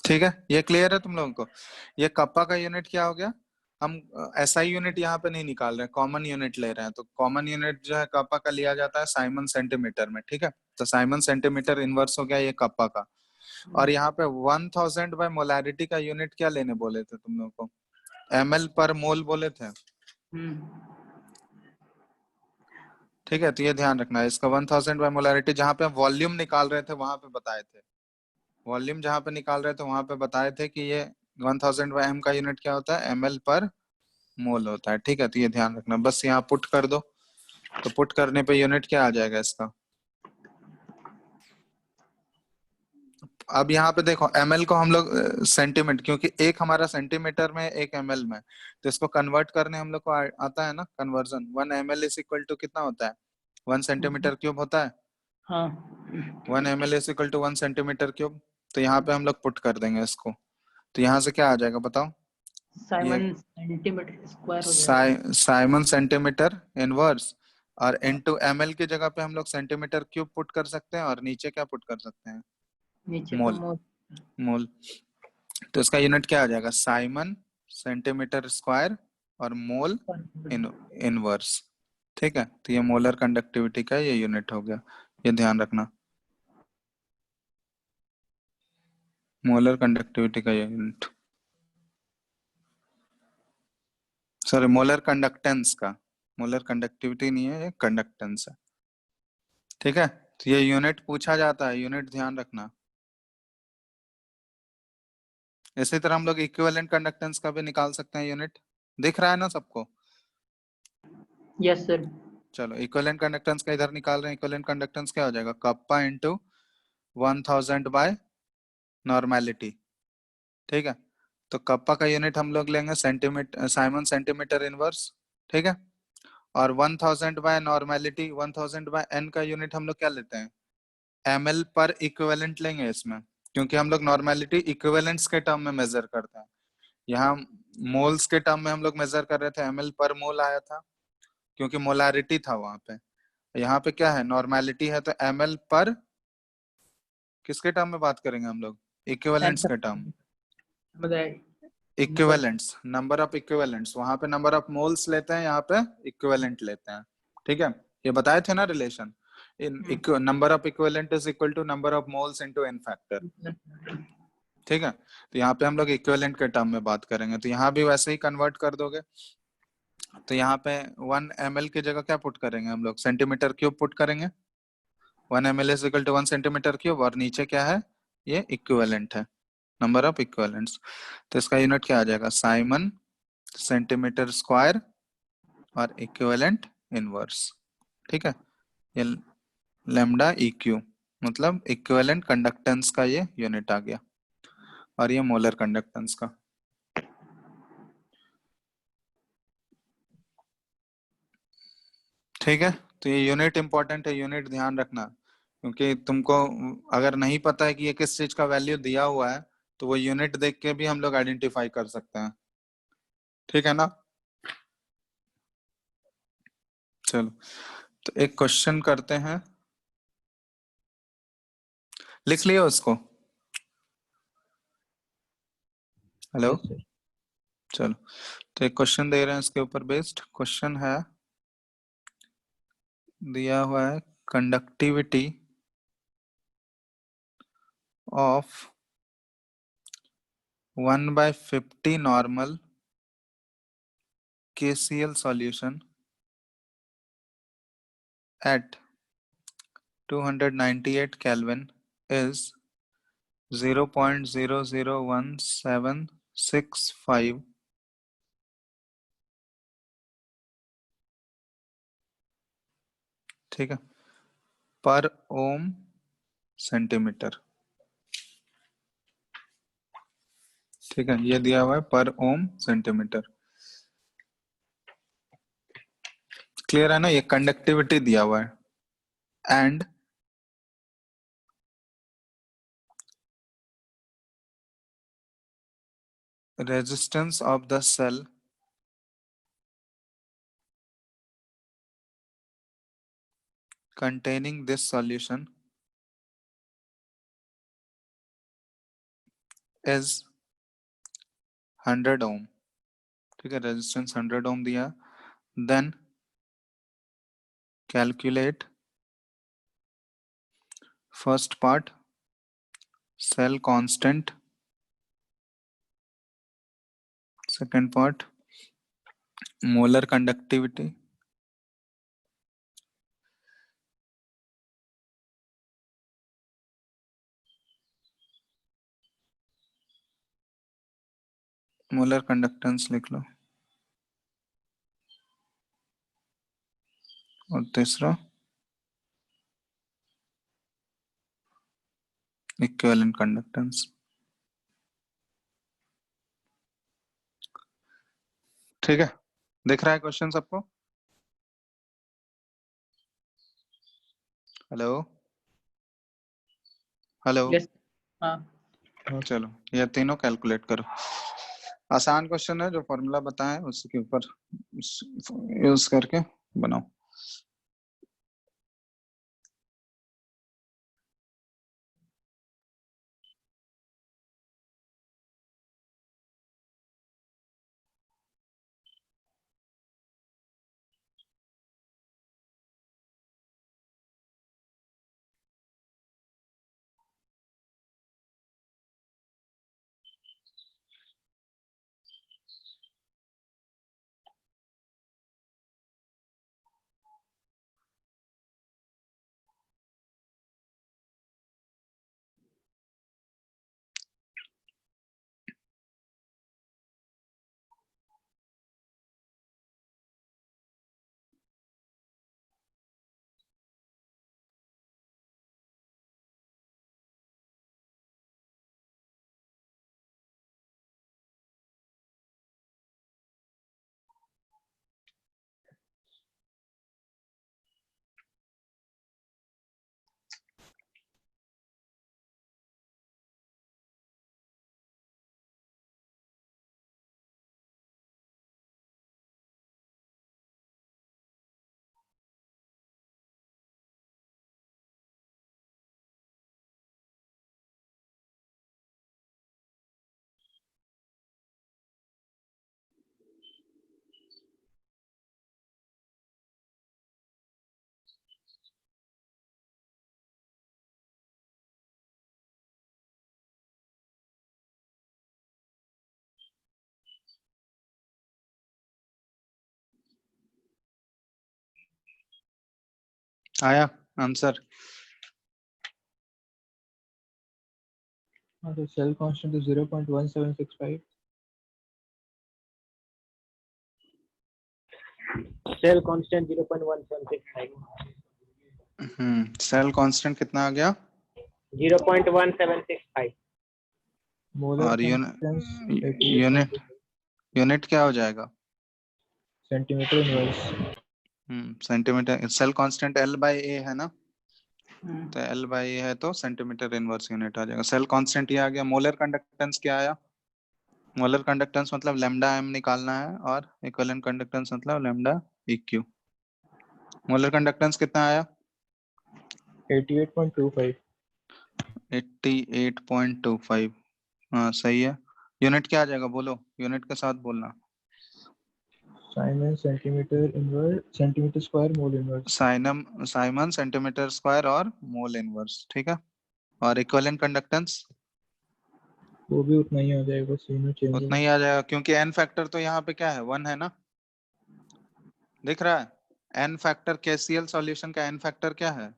ठीक है, ये क्लियर है तुम लोगों को? ये कप्पा का यूनिट क्या हो गया? हम एसआई यूनिट यहाँ पे नहीं निकाल रहे हैं, कॉमन यूनिट ले रहे हैं। तो कॉमन यूनिट जो है कप्पा का लिया जाता है साइमन सेंटीमीटर में। ठीक है, तो साइमन सेंटीमीटर इनवर्स हो गया ये कप्पा का। और यहाँ पे 1000 बाय मोलैरिटी का यूनिट क्या लेने बोले थे तुम लोगों को? ml पर मोल बोले थे। ठीक है, तो ये ध्यान रखना है इसका 1000 बाय मोलैरिटी। जहाँ पे हम वॉल्यूम निकाल रहे थे वहां पे बताए थे, वॉल्यूम जहाँ पे निकाल रहे थे वहां पे बताए थे कि ये 1000 बाय m का यूनिट क्या होता है? ml पर मोल होता है। ठीक है, तो ये ध्यान रखना। बस यहाँ पुट कर दो, तो पुट करने पे यूनिट क्या आ जाएगा इसका? अब यहाँ पे देखो ml को हम लोग सेंटीमीटर, क्योंकि एक हमारा सेंटीमीटर में एक ml में, तो इसको कन्वर्ट करने हम लोग को आता है ना conversion. 1 ml is equal to कितना होता है? 1 सेंटीमीटर क्यूब होता है। हाँ 1 ml is equal to 1 centimetre cube. तो यहाँ पे हम लोग पुट कर देंगे इसको। तो यहाँ से क्या आ जाएगा बताओ? ये साइमन सेंटीमीटर स्क्वायर हो जाएगा। साइमन सेंटीमीटर इनवर्स, और इनटू ml की जगह पे हम लोग सेंटीमीटर क्यूब पुट कर सकते हैं, और नीचे क्या पुट कर सकते हैं? नीचे पे मोल। मोल। मोल। तो इसका यूनिट क्या आ जाएगा? साइमन सेंटीमीटर स्क्वायर और मोल इनवर्स। ठीक है, तो ये मोलर कंडक्टिविटी का ये यूनिट हो गया, ये ध्यान रखना। मोलर कंडक्टिविटी का ये यूनिट, सॉरी मोलर कंडक्टेंस का। मोलर कंडक्टिविटी नहीं है, ये कंडक्टेंस है। ठीक है, तो ये यूनिट पूछा जाता है, यूनिट ध्यान रखना। इसी तरह हम लोग इक्विवेलेंट कंडक्टेंस का भी निकाल सकते हैं यूनिट। दिख रहा है ना सबको? Yes sir. चलो इक्विवेलेंट कंडक्टेंस का इधर निकाल रहे हैं। इक्विवेलेंट कंडक्टेंस क्या हो जाएगा? Kappa into 1000 by normality. ठीक है, तो कप्पा का यूनिट हम लोग लेंगे सेंटीमीटर, साइमन सेंटीमीटर इनवर्स। ठीक है, और 1000 बाय नॉर्मेलिटी, 1000 बाय एन का यूनिट हम लोग क्या लेते हैं? ml पर इक्विवेलेंट लेंगे इसमें, क्योंकि हम लोग नॉर्मेलिटी इक्विवेलेंट्स के टर्म में मेजर करते हैं। यहाँ मोल्स के टर्म में हम लोग मेजर कर रहे थे, ml पर मोल आया था क्योंकि मोलारिटी था वहां पे। यहाँ पे क्या है? नॉर्मेलिटी है, तो ml पर किसके टर्म में बात करेंगे हम लोग? इक्विवेलेंट्स के term. Equivalents, number of equivalents. वहां पे नंबर ऑफ मोल्स लेते हैं, यहाँ पे इक्विवेलेंट लेते हैं। ठीक है, ये बताए थे ना relation. In number of equivalent is equal to number of moles into n factor. ठीक है, तो यहाँ पे हम लोग इक्विवेलेंट के टर्म में बात करेंगे, तो यहाँ भी वैसे ही कन्वर्ट कर दोगे। तो यहाँ पे 1 ml की जगह क्या पुट करेंगे हम लोग? सेंटीमीटर क्यूब पुट करेंगे। 1 ml is equal to 1 centimetre cube, और नीचे क्या है? ये इक्विवेलेंट है, नंबर ऑफ इक्विवेलेंट्स। तो इसका यूनिट क्या आ जाएगा? साइमन सेंटीमीटर स्क्वायर और इक्विवेलेंट इनवर्स। ठीक है, ये लेमडा इक्यू मतलब इक्विवेलेंट कंडक्टेंस का ये यूनिट आ गया, और ये मोलर कंडक्टेंस का। ठीक है, तो ये यूनिट इंपॉर्टेंट है, यूनिट ध्यान रखना, क्योंकि तुमको अगर नहीं पता है कि ये किस चीज का वैल्यू दिया हुआ है, तो वो यूनिट देख के भी हम लोग आइडेंटिफाई कर सकते हैं। ठीक है ना? चलो, तो एक क्वेश्चन करते हैं, लिख लियो उसको। Hello, yes sir. चलो, तो एक क्वेश्चन दे रहे हैं, इसके ऊपर बेस्ड क्वेश्चन है। दिया हुआ है conductivity of 1/50 normal KCl solution at 298 Kelvin is 0.001765 ठीक है पर ओम सेंटीमीटर। ठीक है, ये दिया हुआ है पर ओम सेंटीमीटर। क्लियर है ना? ये कंडक्टिविटी दिया हुआ है, and resistance of the cell containing this solution is 100 ohm, ठीक है, रेजिस्टेंस 100 ओम दिया, then calculate first part cell constant, second part molar conductivity, molar conductance लिख लो, और तीसरा इक्विवेलेंट कंडक्टेंस। ठीक है, दिख रहा है क्वेश्चन सबको? Hello hello, yes. हाँ चलो ये तीनों कैलकुलेट करो। आसान क्वेश्चन है, जो फॉर्मूला बताएं उसके ऊपर यूज करके बनाओ। आया answer? The cell constant is 0.1765. Cell constant 0.1765 cell constant कितना आ गया? 0.1765 Molar और constants यूनिट 88.2 यूनिट क्या हो जाएगा? centimeter inverse. Centimetre. Cell constant L by A है ना, हम्म, तो L बाई ए है तो सेंटीमीटर इनवर्स यूनिट आ जाएगा। सेल कांस्टेंट ये आ गया। मोलर कंडक्टेंस क्या आया? मोलर कंडक्टेंस मतलब लैम्डा एम निकालना है, और इक्विवेलेंट कंडक्टेंस मतलब लैम्डा इक्यू। मोलर कंडक्टेंस कितना आया? 88.25. 88.25। हाँ सही है। यूनिट क्या आ जाएगा बोलो, यूनिट के साथ बोलना। Simon centimeter inverse, centimeter square mole inverse. Simon centimetre square और मोल इनवर्स, ठीक है। और इक्विवेलेंट कंडक्टेंस वो भी उतना ही आ जाएगा, बस यूनिट चेंज उतना होगा. ही आ जाएगा, क्योंकि एन फैक्टर तो यहाँ पे क्या है, 1 है ना, दिख रहा है। एन फैक्टर केसीएल सॉल्यूशन का एन फैक्टर क्या है?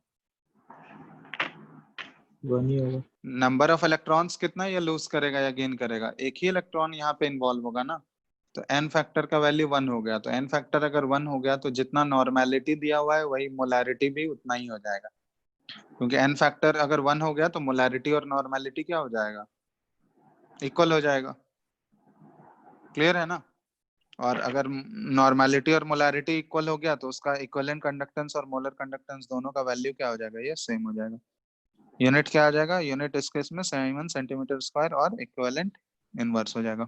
1 ही होगा. नंबर ऑफ इलेक्ट्रॉन्स कितना ये लूज करेगा या गेन करेगा? एक ही इलेक्ट्रॉन यहाँ पे इन्वॉल्व होगा ना, तो एन फैक्टर का वैल्यू 1 हो गया। तो एन फैक्टर अगर 1 हो गया तो जितना नॉर्मेलिटी दिया हुआ है वही मोलैरिटी भी उतना ही हो जाएगा, क्योंकि एन फैक्टर अगर 1 हो गया तो मोलैरिटी और नॉर्मेलिटी क्या हो जाएगा? इक्वल हो जाएगा। क्लियर है ना? और अगर नॉर्मेलिटी और मोलैरिटी इक्वल हो गया तो उसका इक्विवेलेंट कंडक्टेंस और मोलर कंडक्टेंस दोनों का वैल्यू क्या हो जाएगा? ये सेम हो जाएगा। यूनिट क्या आ जाएगा? यूनिट इस केस में साइमन सेंटीमीटर स्क्वायर और इक्विवेलेंट इनवर्स हो जाएगा।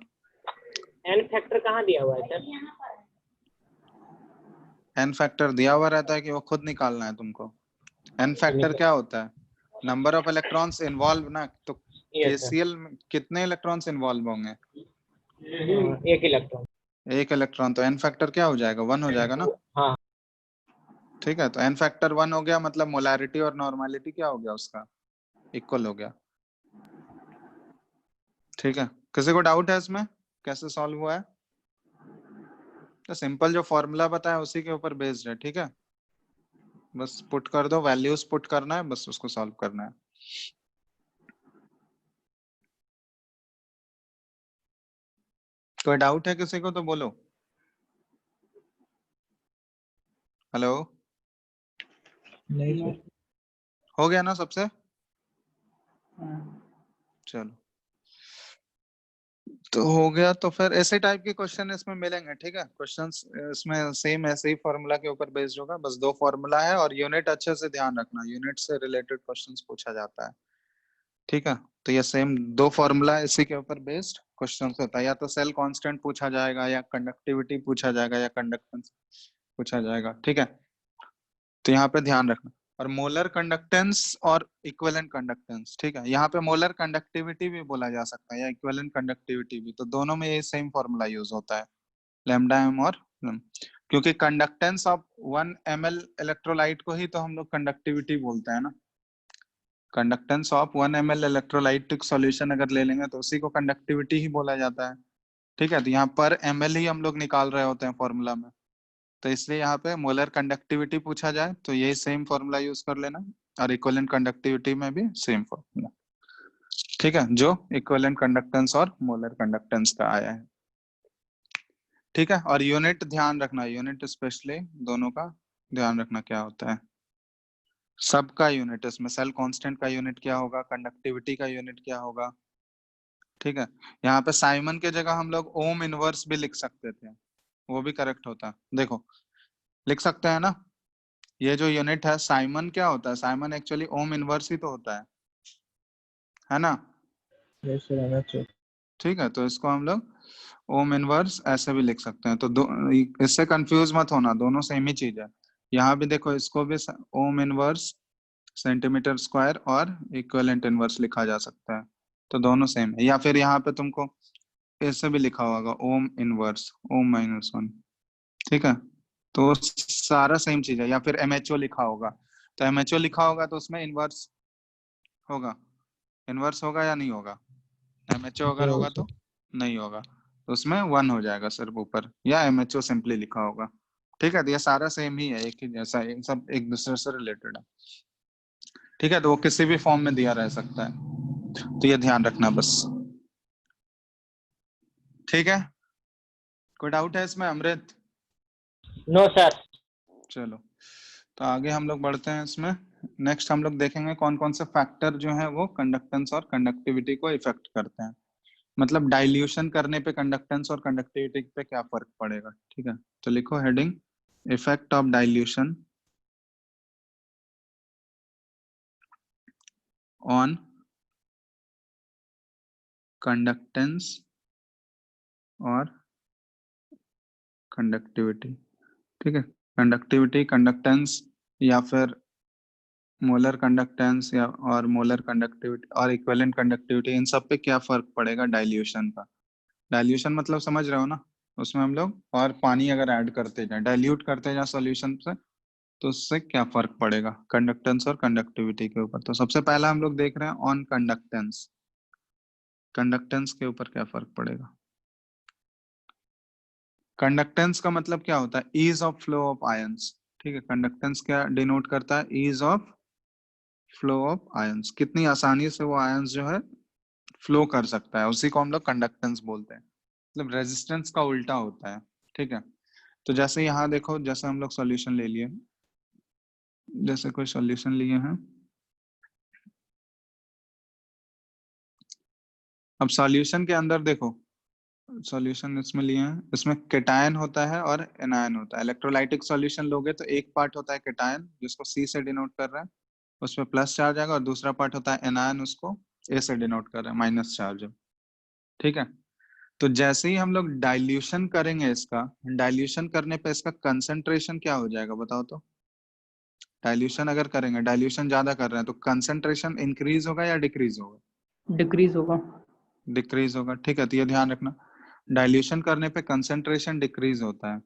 एन फैक्टर कहाँ दिया हुआ है सर? एन फैक्टर दिया हुआ रहता है कि वो खुद निकालना है तुमको। एन फैक्टर क्या होता है? नंबर ऑफ इलेक्ट्रॉन्स इन्वॉल्व ना, तो Yes, sir. KCl में कितने इलेक्ट्रॉन्स इन्वॉल्व होंगे? एक इलेक्ट्रॉन। एक इलेक्ट्रॉन, तो एन फैक्टर क्या हो जाएगा? 1 हो जाएगा ना। हाँ, ठीक है, तो एन फैक्टर 1 हो गया, मतलब मोलैरिटी और नॉर्मैलिटी क्या हो गया उसका? इक्वल हो गया। ठीक है, किसी को डाउट है इसमें कैसे सॉल्व हुआ है? तो सिंपल जो फॉर्मूला बताया उसी के ऊपर बेस्ड है। ठीक है, बस पुट कर दो, वैल्यूज पुट करना है, बस उसको सॉल्व करना है। कोई डाउट है किसी को तो बोलो। हेलो, नहीं सर। हो गया ना सबसे? हाँ, चलो, तो हो गया। तो फिर ऐसे टाइप के क्वेश्चन इसमें मिलेंगे। ठीक है, क्वेश्चंस इसमें सेम ऐसे ही फॉर्मूला के ऊपर बेस्ड होगा, बस 2 फॉर्मूला है, और यूनिट अच्छे से ध्यान रखना, यूनिट से रिलेटेड क्वेश्चंस पूछा जाता है। ठीक है, तो ये सेम 2 फॉर्मूला इसी के ऊपर बेस्ड क्वेश्चंस होता है, या तो सेल कांस्टेंट पूछा जाएगा, या कंडक्टिविटी पूछा जाएगा, या कंडक्टेंस पूछा जाएगा। ठीक है, तो यहाँ पे ध्यान रखना। और मोलर कंडक्टेंस और इक्विवेलेंट कंडक्टेंस, ठीक है, यहाँ पे मोलर कंडक्टिविटी भी बोला जा सकता है, या इक्विवेलेंट कंडक्टिविटी भी, तो दोनों में ये सेम फॉर्मूला यूज होता है, लैम्डा एम और क्योंकि कंडक्टेंस ऑफ 1 ml इलेक्ट्रोलाइट को ही तो हम लोग कंडक्टिविटी बोलते हैं ना। Conductance of 1 ml electrolytic solution अगर ले लेंगे तो उसी को कंडक्टिविटी ही बोला जाता है। ठीक है, तो यहाँ पर ml ही हम लोग निकाल रहे होते हैं फॉर्मूला में, तो इसलिए यहाँ पे मोलर कंडक्टिविटी पूछा जाए तो यही सेम फॉर्मूला यूज कर लेना, और इक्विवेलेंट कंडक्टिविटी में भी सेम फॉर्मूला। ठीक है, जो इक्विवेलेंट कंडक्टेंस और मोलर कंडक्टेंस का आया है। ठीक है, और यूनिट ध्यान रखना, यूनिट स्पेशली दोनों का ध्यान रखना क्या होता है। सबका यूनिट, इसमें सेल कांस्टेंट का यूनिट क्या होगा, कंडक्टिविटी का यूनिट क्या होगा। ठीक है, यहाँ पे साइमन के जगह हम लोग ओम इनवर्स भी लिख सकते थे, वो भी करेक्ट होता। देखो, लिख सकते हैं ना। ये जो यूनिट है साइमन क्या होता है? साइमन एक्चुअली ओम इनवर्स ही तो होता है ना। Yes sir, MHO. ठीक है, तो इसको हम लोग ओम इनवर्स ऐसे भी लिख सकते हैं, तो इससे कंफ्यूज मत होना, दोनों सेम ही चीज है। यहाँ भी देखो, इसको भी ओम इनवर्स सेंटीमीटर स्क्वायर और इक्विवेलेंट इनवर्स लिखा जा सकता है, तो दोनों सेम है। या फिर यहाँ पे तुमको ऐसे भी लिखा होगा, ओम इनवर्स ओम-1। ठीक है, तो सारा सेम चीज है। या फिर एमएचओ लिखा होगा, तो एमएचओ लिखा होगा तो उसमें इनवर्स होगा, इनवर्स होगा या नहीं होगा? एमएचओ अगर नहीं होगा होगा तो नहीं होगा, तो उसमें 1 हो जाएगा सिर्फ ऊपर, या एमएचओ सिंपली लिखा होगा। ठीक है, तो ये सारा सेम ही है, एक ही जैसा है, सब एक दूसरे से रिलेटेड है। ठीक है, तो वो किसी भी फॉर्म में दिया रह सकता है, तो ये ध्यान रखना बस। ठीक है, कोई डाउट है इसमें अमृत? No sir. चलो, तो आगे हम लोग बढ़ते हैं इसमें। नेक्स्ट हम लोग देखेंगे कौन कौन से फैक्टर जो है वो कंडक्टेंस और कंडक्टिविटी को इफेक्ट करते हैं, मतलब डाइल्यूशन करने पे कंडक्टेंस और कंडक्टिविटी पे क्या फर्क पड़ेगा। ठीक है, तो लिखो heading, effect of dilution on conductance और कंडक्टिविटी। ठीक है, कंडक्टिविटी, कंडक्टेंस, या फिर मोलर कंडक्टेंस, या और मोलर कंडक्टिविटी और इक्विवेलेंट कंडक्टिविटी, इन सब पे क्या फर्क पड़ेगा डाइल्यूशन का। डाइल्यूशन मतलब समझ रहे हो ना, उसमें हम लोग और पानी अगर ऐड करते जाए, डाइल्यूट करते जाए सॉल्यूशन से, तो उससे क्या फर्क पड़ेगा कंडक्टेंस और कंडक्टिविटी के ऊपर। तो सबसे पहला हम लोग देख रहे हैं ऑन कंडक्टेंस, कंडक्टेंस के ऊपर क्या फर्क पड़ेगा। कंडक्टेंस का मतलब क्या होता है? Ease of flow of ions. ठीक है, कंडक्टेंस क्या डिनोट करता है? Ease of flow of ions, कितनी आसानी से वो आयंस जो है फ्लो कर सकता है, उसी को हम लोग कंडक्टेंस बोलते हैं, मतलब रेजिस्टेंस का उल्टा होता है। ठीक है, तो जैसे यहाँ देखो, जैसे हम लोग सॉल्यूशन ले लिए, जैसे कोई सॉल्यूशन लिए हैं, अब सॉल्यूशन के अंदर देखो, सॉल्यूशन इसमें लिए हैं, इसमें केटायन होता है और एनायन होता है। इलेक्ट्रोलाइटिक सॉल्यूशन लोगे तो एक पार्ट होता है केटायन, जिसको सी से डिनोट कर रहा है, उसमें प्लस चार्ज आएगा, और दूसरा पार्ट होता है एनायन, उसको ए से डिनोट कर रहा है, माइनस चार्ज है। ठीक है, तो जैसे ही हम लोग डाइल्यूशन करेंगे, इसका डाइल्यूशन करने पे इसका कंसंट्रेशन क्या हो जाएगा बताओ तो। डाइल्यूशन अगर करेंगे, डाइल्यूशन ज्यादा कर रहे हैं, तो कंसंट्रेशन इंक्रीज होगा या डिक्रीज होगा? डिक्रीज होगा। डिक्रीज होगा, ठीक है। तो ये ध्यान रखना, डाइल्यूशन करने पे कंसेंट्रेशन डिक्रीज होता है,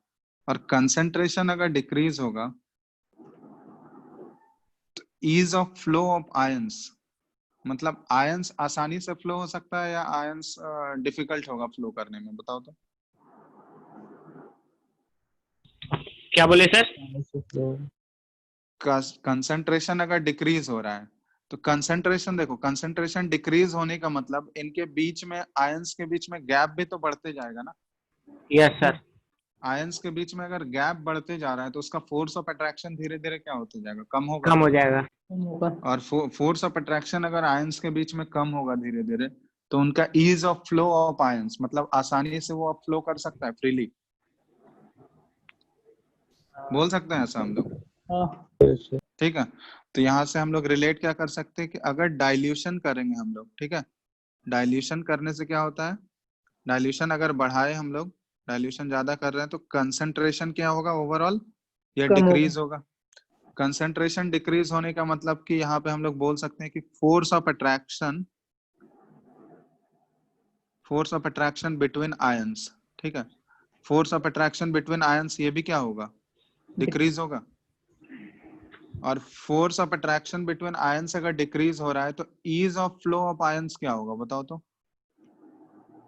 और कंसेंट्रेशन अगर डिक्रीज होगा तो ease of flow of ions, मतलब आयंस आसानी से फ्लो हो सकता है या आयंस डिफिकल्ट होगा फ्लो करने में, बताओ तो। क्या बोले सर? पानी से flow होगा। कंसेंट्रेशन अगर डिक्रीज हो रहा है तो कंसेंट्रेशन, देखो कंसेंट्रेशन डिक्रीज होने का मतलब इनके बीच में, आयंस के बीच में गैप भी तो बढ़ते जाएगा ना। Yes sir. आयंस के बीच में अगर गैप बढ़ते जा रहा है तो उसका फोर्स ऑफ अट्रैक्शन धीरे धीरे क्या होते जाएगा, कम होगा। कम हो जाएगा। कम होगा। और फोर्स ऑफ अट्रैक्शन अगर आयंस के बीच में कम होगा धीरे धीरे, तो उनका ease of flow of ions, मतलब आसानी से वो फ्लो कर सकता है फ्रीली, बोल सकते हैं ऐसा हम लोग, हाँ। Yes, sir. ठीक है। तो यहाँ से हम लोग रिलेट क्या कर सकते हैं कि अगर डाइल्यूशन करेंगे हम लोग, ठीक है, डाइल्यूशन करने से क्या होता है, डाइल्यूशन अगर बढ़ाए हम लोग, डाइल्यूशन ज्यादा कर रहे हैं तो कंसंट्रेशन क्या होगा ओवरऑल, या कम डिक्रीज होगा। होगा। कंसंट्रेशन डिक्रीज होने का मतलब कि यहाँ पे हम लोग बोल सकते हैं कि force of attraction between ions, ठीक है, force of attraction between ions ये भी क्या होगा, डिक्रीज होगा। और force of attraction between ions अगर डिक्रीज हो रहा है तो ease of flow of ions क्या होगा, बताओ तो।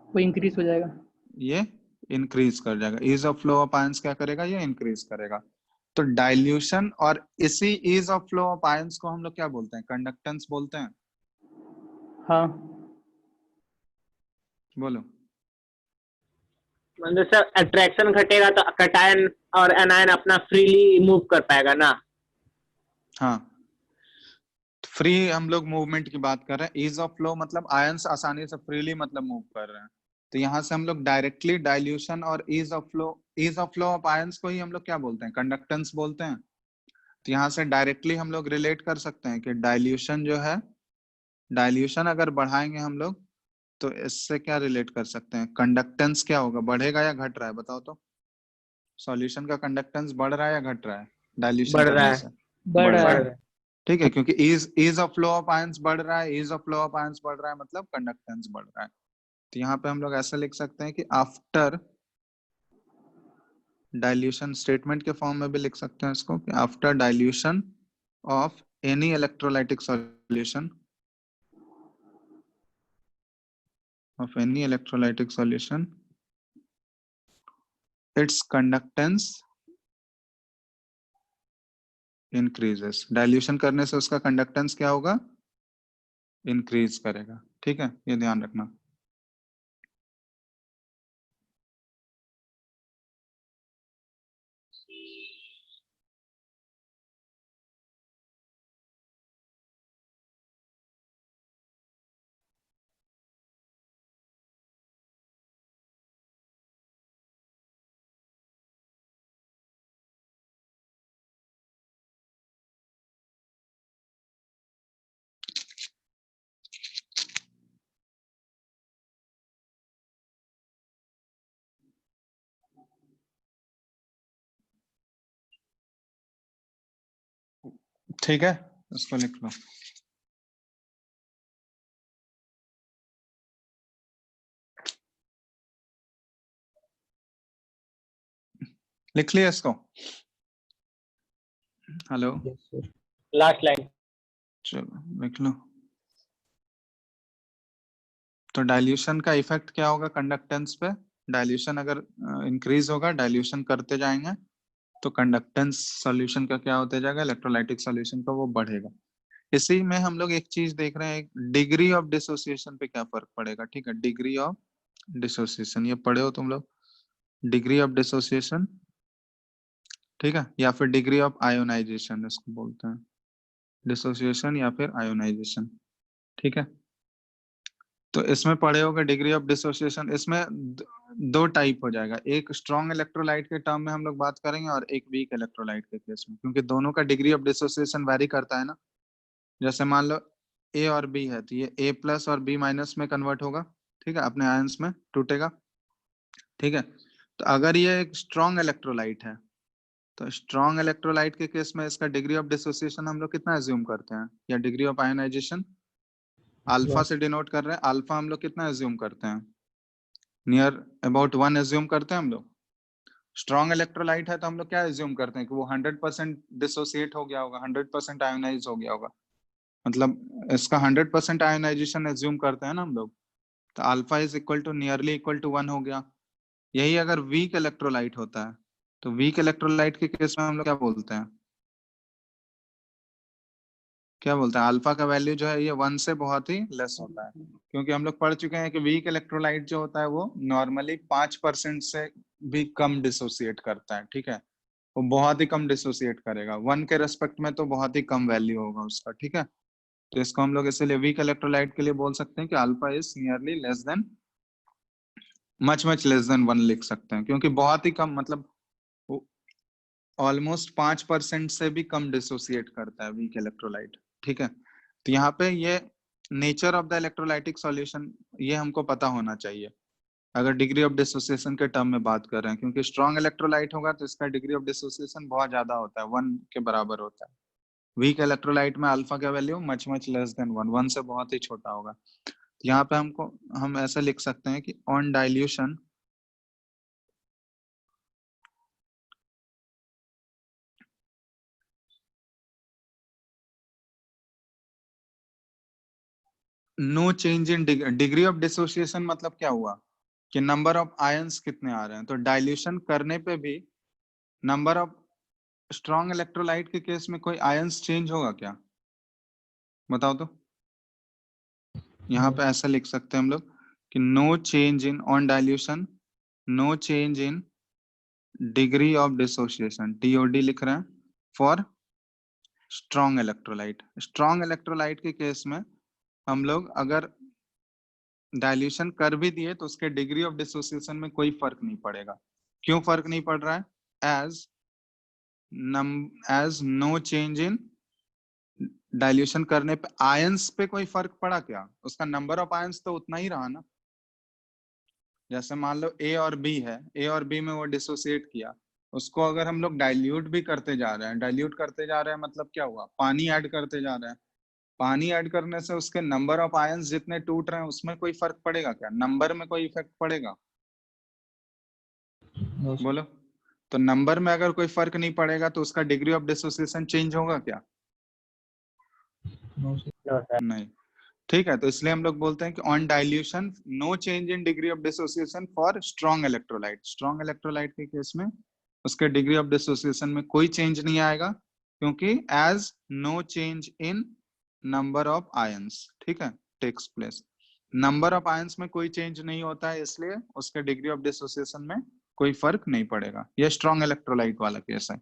वो इंक्रीज हो जाएगा। ये इंक्रीज कर जाएगा, ease of flow of ions क्या करेगा, ये इंक्रीज करेगा। तो डाइल्यूशन और इसी ease of flow of ions को हम लोग क्या बोलते हैं, कंडक्टेंस बोलते हैं। हाँ। बोलो। मतलब सर अट्रैक्शन घटेगा तो कटायन और एनायन अपना फ्रीली मूव कर पाएगा ना। हाँ, फ्री हम लोग मूवमेंट की बात कर रहे हैं, ईज ऑफ फ्लो मतलब आयंस आसानी से फ्रीली मतलब मूव कर रहे हैं। तो यहाँ से हम लोग डायरेक्टली डाइल्यूशन और ease of flow of ions को ही हम लोग क्या बोलते हैं, कंडक्टेंस बोलते हैं। तो यहाँ से डायरेक्टली हम लोग रिलेट कर सकते हैं कि डाइल्यूशन जो है, डाइल्यूशन अगर बढ़ाएंगे हम लोग तो इससे क्या रिलेट कर सकते हैं, कंडक्टेंस क्या होगा, बढ़ेगा या घट रहा है, बताओ तो। सॉल्यूशन का कंडक्टेंस बढ़ रहा है या घट रहा है डाइल्यूशन बढ़ रहा करने है। से, बढ़ बढ़ रहा रहा बढ़ है। है, रहा है। ठीक है, क्योंकि ease of flow of ions बढ़ रहा है, ease of flow of ions बढ़ रहा है मतलब कंडक्टेंस बढ़ रहा है। तो यहाँ पे हम लोग ऐसा लिख सकते हैं कि आफ्टर डाइल्यूशन, स्टेटमेंट के फॉर्म में भी लिख सकते हैं इसको कि after dilution of any electrolytic solution, its conductance increases, dilution करने से उसका कंडक्टेंस क्या होगा, इंक्रीज करेगा, ठीक है, ये ध्यान रखना। ठीक है, इसको लिख लो। लिख लिया इसको, hello, Yes, sir. Last line. चलो लिख लो। तो डाइल्यूशन का इफेक्ट क्या होगा कंडक्टेंस पे, डाइल्यूशन अगर इंक्रीज होगा, डाइल्यूशन करते जाएंगे तो कंडक्टेंस सॉल्यूशन का क्या होते जाएगा, इलेक्ट्रोलाइटिक सॉल्यूशन का वो बढ़ेगा। इसी में हम लोग एक चीज देख रहे हैं, डिग्री ऑफ डिसोसिएशन पे क्या फर्क पड़ेगा, ठीक है, डिग्री ऑफ डिसोसिएशन, ये पढ़े हो तुम लोग, डिग्री ऑफ डिसोसिएशन, ठीक है, या फिर डिग्री ऑफ आयोनाइजेशन इसको बोलते हैं, डिसोसिएशन या फिर आयोनाइजेशन, ठीक है। तो इसमें पढ़े होगा डिग्री ऑफ डिसोसिएशन, इसमें दो टाइप हो जाएगा, एक स्ट्रॉन्ग इलेक्ट्रोलाइट के टर्म में हम लोग बात करेंगे और एक वीक इलेक्ट्रोलाइट के केस में, क्योंकि दोनों का डिग्री ऑफ डिसोसिएशन वैरी करता है ना। जैसे मान लो ए और बी है तो ये ए प्लस और बी माइनस में कन्वर्ट होगा, ठीक है, अपने आयंस में टूटेगा, ठीक है। तो अगर ये एक स्ट्रॉन्ग इलेक्ट्रोलाइट है तो स्ट्रॉन्ग इलेक्ट्रोलाइट के केस में इसका डिग्री ऑफ डिसोसिएशन हम लोग कितना एज्यूम करते हैं, या डिग्री ऑफ आयोनाइजेशन अल्फा से डिनोट कर रहे हैं, अल्फा हम लोग कितना एज्यूम करते हैं, नियर अबाउट 1 एज्यूम करते हैं हम लोग। स्ट्रॉन्ग इलेक्ट्रोलाइट है तो हम लोग क्या एज्यूम करते हैं कि वो 100% डिसोसिएट हो गया होगा, 100% आयोनाइज हो गया होगा, मतलब इसका 100% आयोनाइजेशन एज्यूम करते हैं ना हम लोग। तो alpha is equal to nearly equal to 1 हो गया। यही अगर वीक इलेक्ट्रोलाइट होता है तो वीक इलेक्ट्रोलाइट के केस में हम लोग क्या बोलते हैं, क्या बोलते हैं, अल्फा का वैल्यू जो है ये 1 से बहुत ही लेस होता है, क्योंकि हम लोग पढ़ चुके हैं कि वीक इलेक्ट्रोलाइट जो होता है वो नॉर्मली 5% से भी कम डिसोसिएट करता है, ठीक है, वो बहुत ही कम डिसोसिएट करेगा, 1 के रेस्पेक्ट में तो बहुत ही कम वैल्यू होगा उसका, ठीक है। तो इसको हम लोग इसलिए वीक इलेक्ट्रोलाइट के लिए बोल सकते हैं कि alpha is nearly less than, much less than 1 लिख सकते हैं, क्योंकि बहुत ही कम, मतलब ऑलमोस्ट 5% से भी कम डिसोसिएट करता है वीक इलेक्ट्रोलाइट, ठीक है। तो यहाँ पे ये nature of the electrolytic solution ये हमको पता होना चाहिए अगर डिग्री ऑफ डिसोसिएशन के टर्म में बात कर रहे हैं, क्योंकि स्ट्रॉन्ग इलेक्ट्रोलाइट होगा तो इसका डिग्री ऑफ डिसोसिएशन बहुत ज्यादा होता है, 1 के बराबर होता है। वीक इलेक्ट्रोलाइट में अल्फा का वैल्यू मच लेस देन 1 से बहुत ही छोटा होगा। यहाँ पे हम ऐसा लिख सकते हैं कि on dilution no change in degree of dissociation, मतलब क्या हुआ कि नंबर ऑफ आयंस कितने आ रहे हैं, तो डाइल्यूशन करने पे भी नंबर ऑफ, स्ट्रॉन्ग इलेक्ट्रोलाइट के केस में कोई आयंस चेंज होगा क्या, बताओ तो। यहाँ पे ऐसा लिख सकते हैं हम लोग कि no change in on dilution, no change in degree of dissociation, TOD लिख रहे हैं for strong electrolyte. Strong electrolyte के केस में हम लोग अगर डाइल्यूशन कर भी दिए तो उसके डिग्री ऑफ डिसोसिएशन में कोई फर्क नहीं पड़ेगा। क्यों फर्क नहीं पड़ रहा है, as no change in dilution करने पे आयंस पे कोई फर्क पड़ा क्या, उसका नंबर ऑफ आयंस तो उतना ही रहा ना। जैसे मान लो A और B है, A और B में वो डिसोसिएट किया, उसको अगर हम लोग डाइल्यूट भी करते जा रहे हैं, डाइल्यूट करते जा रहे हैं मतलब क्या हुआ, पानी ऐड करते जा रहे हैं, पानी ऐड करने से उसके नंबर ऑफ आयंस जितने टूट रहे हैं उसमें कोई फर्क पड़ेगा क्या, नंबर में कोई इफेक्ट पड़ेगा, बोलो। तो नंबर में अगर कोई फर्क नहीं पड़ेगा तो उसका डिग्री ऑफ डिसोसिएशन चेंज होगा क्या, No, sir. नहीं, ठीक है। तो इसलिए हम लोग बोलते हैं कि on dilution no change in degree of dissociation for strong electrolyte. Strong electrolyte के केस में उसके डिग्री ऑफ डिसोसिएशन में कोई चेंज नहीं आएगा, क्योंकि as no change in number of ions, ठीक है, takes place. Number of ions में कोई चेंज नहीं होता है, इसलिए उसके डिग्री ऑफ डिसोसिएशन में कोई फर्क नहीं पड़ेगा। यह स्ट्रॉन्ग इलेक्ट्रोलाइट वाला केस है।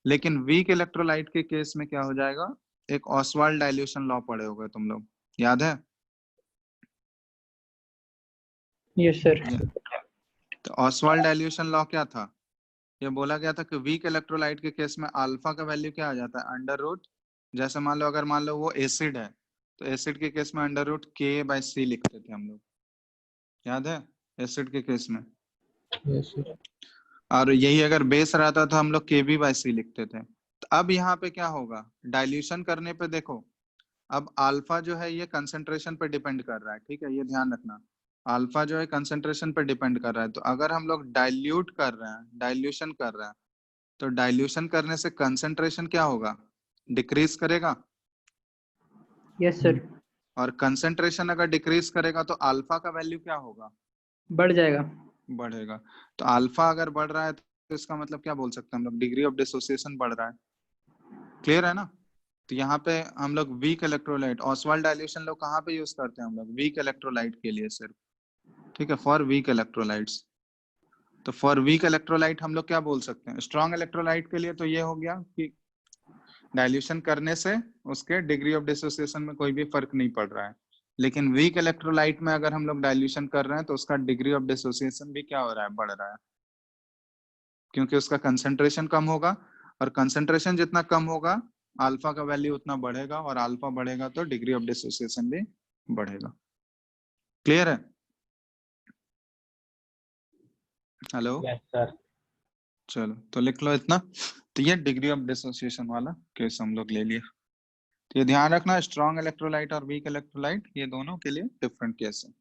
लेकिन वीक इलेक्ट्रोलाइट के केस में क्या हो जाएगा, एक ऑसवाल्ड डाइल्यूशन लॉ पढ़े होगे तुम लोग, याद है। Yes sir. तो ऑसवाल्ड डाइल्यूशन लॉ क्या था, ये बोला गया था कि वीक इलेक्ट्रोलाइट के केस में अल्फा का वैल्यू क्या आ जाता है, अंडर रूट, जैसे मान लो अगर मान लो वो एसिड है तो एसिड के केस में अंडर रूट K/C लिखते थे हम लोग, याद है, एसिड के केस में। Yes sir. और यही अगर बेस रहता तो हम लोग KB/C लिखते थे। तो अब यहाँ पे क्या होगा, डाइल्यूशन करने पे देखो, अब अल्फा जो है ये कंसंट्रेशन पे डिपेंड कर रहा है, ठीक है, ये ध्यान रखना, अल्फा जो है कंसंट्रेशन पे डिपेंड कर रहा है। तो अगर हम लोग डाइल्यूट कर रहे हैं, डाइल्यूशन कर रहे हैं, तो डाइल्यूशन करने से कंसंट्रेशन क्या होगा, डिक्रीज करेगा, यस सर। और कंसंट्रेशन अगर डिक्रीज करेगा तो अल्फा का वैल्यू क्या होगा, बढ़ जाएगा। बढ़ेगा। तो अल्फा अगर बढ़ रहा है तो इसका मतलब क्या बोल सकते हैं हम लोग, डिग्री ऑफ डिसोसिएशन बढ़ रहा है, क्लियर है ना। तो यहाँ पे हम लोग वीक इलेक्ट्रोलाइट, ऑसवाल्ड डाइल्यूशन लोग कहाँ पे यूज करते हैं हम लोग, वीक इलेक्ट्रोलाइट के लिए सिर्फ, ठीक है, फॉर वीक इलेक्ट्रोलाइट्स। तो फॉर वीक इलेक्ट्रोलाइट हम लोग क्या बोल सकते हैं, स्ट्रॉन्ग इलेक्ट्रोलाइट के लिए तो ये हो गया कि डाइल्यूशन करने से उसके डिग्री ऑफ डिसोसिएशन में कोई भी फर्क नहीं पड़ रहा है। लेकिन वीक इलेक्ट्रोलाइट में अगर हम लोग डाइल्यूशन कर रहे हैं तो उसका डिग्री ऑफ डिसोसिएशन भी क्या हो रहा है, बढ़ रहा है, क्योंकि उसका कंसंट्रेशन कम होगा, और कंसंट्रेशन जितना कम होगा अल्फा का वैल्यू उतना बढ़ेगा, और अल्फा बढ़ेगा तो डिग्री ऑफ डिसोसिएशन भी बढ़ेगा। क्लियर है, हेलो। Yes, sir. चलो तो लिख लो इतना। तो ये डिग्री ऑफ डिसोसिएशन वाला केस हम लोग ले लिए। तो ये ध्यान रखना, स्ट्रॉन्ग इलेक्ट्रोलाइट और वीक इलेक्ट्रोलाइट ये दोनों के लिए डिफरेंट केस है।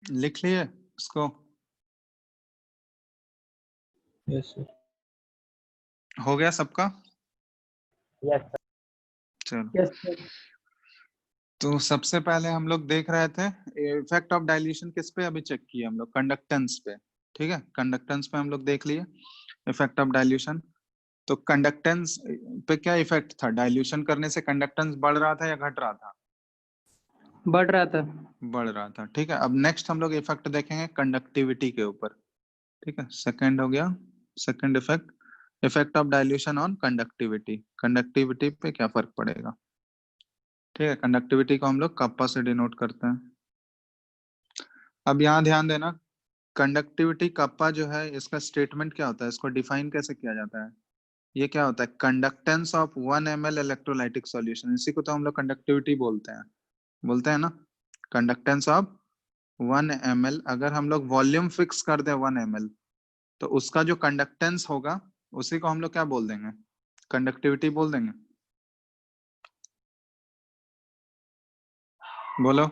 लिख लिए इसको? Yes sir. हो गया सबका? Yes sir. चलो, यस सर। तो सबसे पहले हम लोग देख रहे थे इफेक्ट ऑफ डाइल्यूशन किस पे अभी चेक किए हम लोग, कंडक्टेंस पे। ठीक है, कंडक्टेंस पे हम लोग देख लिए इफेक्ट ऑफ डाइल्यूशन। तो कंडक्टेंस पे क्या इफेक्ट था? डाइल्यूशन करने से कंडक्टेंस बढ़ रहा था या घट रहा था? बढ़ रहा था। बढ़ रहा था। ठीक है, अब नेक्स्ट हम लोग इफेक्ट देखेंगे कंडक्टिविटी के ऊपर। ठीक है, सेकंड हो गया, second effect, effect of dilution on conductivity. Conductivity पे क्या फर्क पड़ेगा? ठीक है, कंडक्टिविटी को हम लोग कप्पा से डिनोट करते हैं। अब यहाँ ध्यान देना, कंडक्टिविटी कप्पा जो है इसका स्टेटमेंट क्या होता है, इसको डिफाइन कैसे किया जाता है? ये क्या होता है? Conductance of 1 ml electrolytic solution, इसी को तो हम लोग कंडक्टिविटी बोलते हैं ना। कंडक्टेंस ऑफ 1 ml, अगर हम लोग वॉल्यूम फिक्स कर दें 1 ml, तो उसका जो कंडक्टेंस होगा उसी को हम लोग क्या बोल देंगे? कंडक्टिविटी बोल देंगे। बोलो।